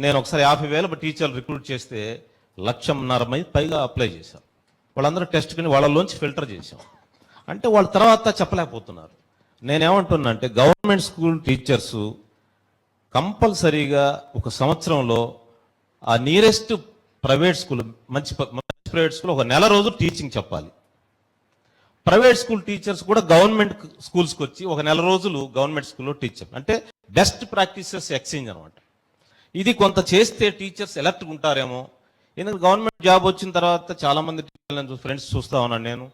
నేను ఒకసారి 50,000 టీచర్లు రిక్రూట్ చేస్తే 1,50,000 మంది పైగా అప్లై చేశారు. వాళ్ళందరూ టెస్ట్ని వాళ్ళలోంచి ఫిల్టర్ చేసాం. అంటే వాళ్ళ తర్వాత చెప్పలేకపోతున్నారు. నేనేమంటున్నా అంటే గవర్నమెంట్ స్కూల్ టీచర్సు కంపల్సరీగా ఒక సంవత్సరంలో ఆ నియరెస్ట్ ప్రైవేట్ స్కూల్ మంచి ప్రైవేట్ స్కూల్ ఒక నెల రోజు టీచింగ్ చెప్పాలి. ప్రైవేట్ స్కూల్ టీచర్స్ కూడా గవర్నమెంట్ స్కూల్స్కి వచ్చి ఒక నెల రోజులు గవర్నమెంట్ స్కూల్లో టీచ్ చెప్పాలి. అంటే బెస్ట్ ప్రాక్టీసెస్ ఎక్స్చేంజ్ అనమాట. ఇది కొంత చేస్తే టీచర్స్ ఎలర్ట్గా ఉంటారేమో. ఎందుకంటే గవర్నమెంట్ జాబ్ వచ్చిన తర్వాత చాలామంది టీచర్లను ఫ్రెండ్స్ చూస్తా ఉన్నాను నేను.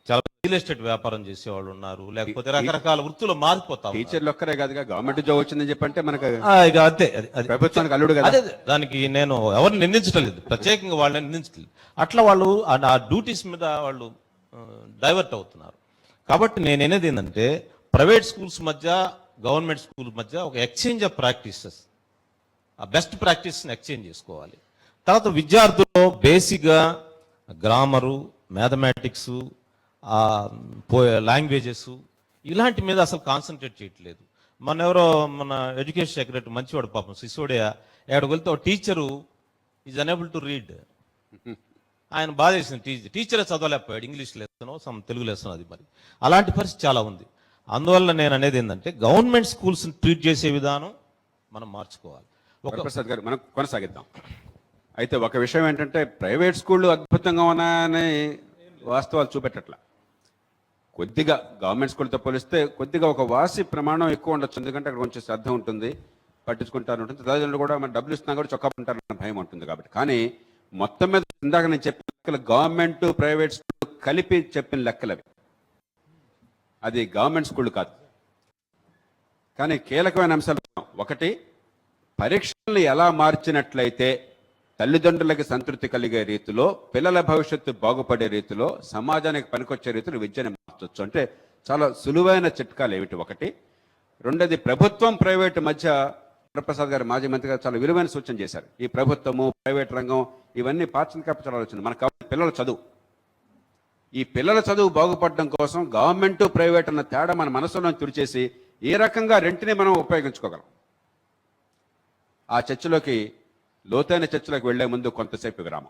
చాలా రియల్ ఎస్టేట్ వ్యాపారం చేసేవాళ్ళు ఉన్నారు, లేకపోతే రకరకాల వృత్తులు మారిపోతాం. టీచర్లు ఒక్కరే కాదుగా, గవర్నమెంట్ జాబ్ వచ్చిందని చెప్పంటే మనకు ఇక అంతే, ప్రభుత్వానికి అల్లుడు కదా. అదే దానికి నేను ఎవరిని నిందించలేదు, ప్రత్యేకంగా వాళ్ళని నిందించలేదు. అట్లా వాళ్ళు ఆ డ్యూటీస్ మీద వాళ్ళు డైవర్ట్ అవుతున్నారు. కాబట్టి నేను అనేది ఏంటంటే ప్రైవేట్ స్కూల్స్ మధ్య గవర్నమెంట్ స్కూల్ మధ్య ఒక ఎక్స్చేంజ్ ఆఫ్ ప్రాక్టీసెస్, ఆ బెస్ట్ ప్రాక్టీస్ని ఎక్స్చేంజ్ చేసుకోవాలి. తర్వాత విద్యార్థుల్లో బేసిక్గా గ్రామరు, మ్యాథమెటిక్స్, లాంగ్వేజెస్ ఇలాంటి మీద అసలు కాన్సన్ట్రేట్ చేయట్లేదు. మన ఎడ్యుకేషన్ సెక్రటరీ మంచివాడు పాపం సిసోడియా, ఎక్కడికి వెళ్తే ఒక teacher is unable to read. ఆయన బాధ చేసింది, టీచరే చదవలేకపోయాడు, ఇంగ్లీష్ లెసనో తెలుగు లెసనో. అది మరి అలాంటి పరిస్థితి చాలా ఉంది. అందువల్ల నేను అనేది ఏంటంటే గవర్నమెంట్ స్కూల్స్ని ట్రీట్ చేసే విధానం మనం మార్చుకోవాలి. ప్రసాద్ గారు మనం కొనసాగిద్దాం. అయితే ఒక విషయం ఏంటంటే ప్రైవేట్ స్కూళ్ళు అద్భుతంగా ఉన్నాయని వాస్తవాలు చూపెట్టట్లా. కొద్దిగా గవర్నమెంట్ స్కూల్తో పోలిస్తే కొద్దిగా ఒక వాసి ప్రమాణం ఎక్కువ ఉండొచ్చు. ఎందుకంటే అక్కడ కొంచెం శ్రద్ధ ఉంటుంది, పట్టించుకుంటారు ఉంటుంది, తల్లిదండ్రులు కూడా మన డబ్బులు ఇస్తున్నా కూడా చొక్కా ఉంటారన్న భయం ఉంటుంది. కాబట్టి కానీ మొత్తం మీద ఇందాక నేను చెప్పిన లెక్కలు గవర్నమెంట్ ప్రైవేట్ స్కూల్ కలిపి చెప్పిన లెక్కలు అవి, అది గవర్నమెంట్ స్కూల్ కాదు. కానీ కీలకమైన అంశాలు ఒకటి, పరీక్షల్ని ఎలా మార్చినట్లయితే తల్లిదండ్రులకి సంతృప్తి కలిగే రీతిలో, పిల్లల భవిష్యత్తు బాగుపడే రీతిలో, సమాజానికి పనికొచ్చే రీతిలో విద్యను మార్చవచ్చు. అంటే చాలా సులువైన చిట్కాలు ఏమిటి? ఒకటి. రెండోది, ప్రభుత్వం ప్రైవేటు మధ్య వరప్రసాద్ గారు మాజీ మంత్రి గారు చాలా విలువైన సూచన చేశారు. ఈ ప్రభుత్వము ప్రైవేట్ రంగం ఇవన్నీ పార్శ్వకాపచారాలు వచ్చింది. మనకు కావాలి పిల్లల చదువు. ఈ పిల్లల చదువు బాగుపడడం కోసం గవర్నమెంట్ ప్రైవేట్ అన్న తేడా మన మనసులో తుడిచేసి ఏ రకంగా రెంటిని మనం ఉపయోగించుకోగలం, ఆ చర్చలోకి లోతైన చర్చలోకి వెళ్లే ముందు కొంతసేపు విరామం.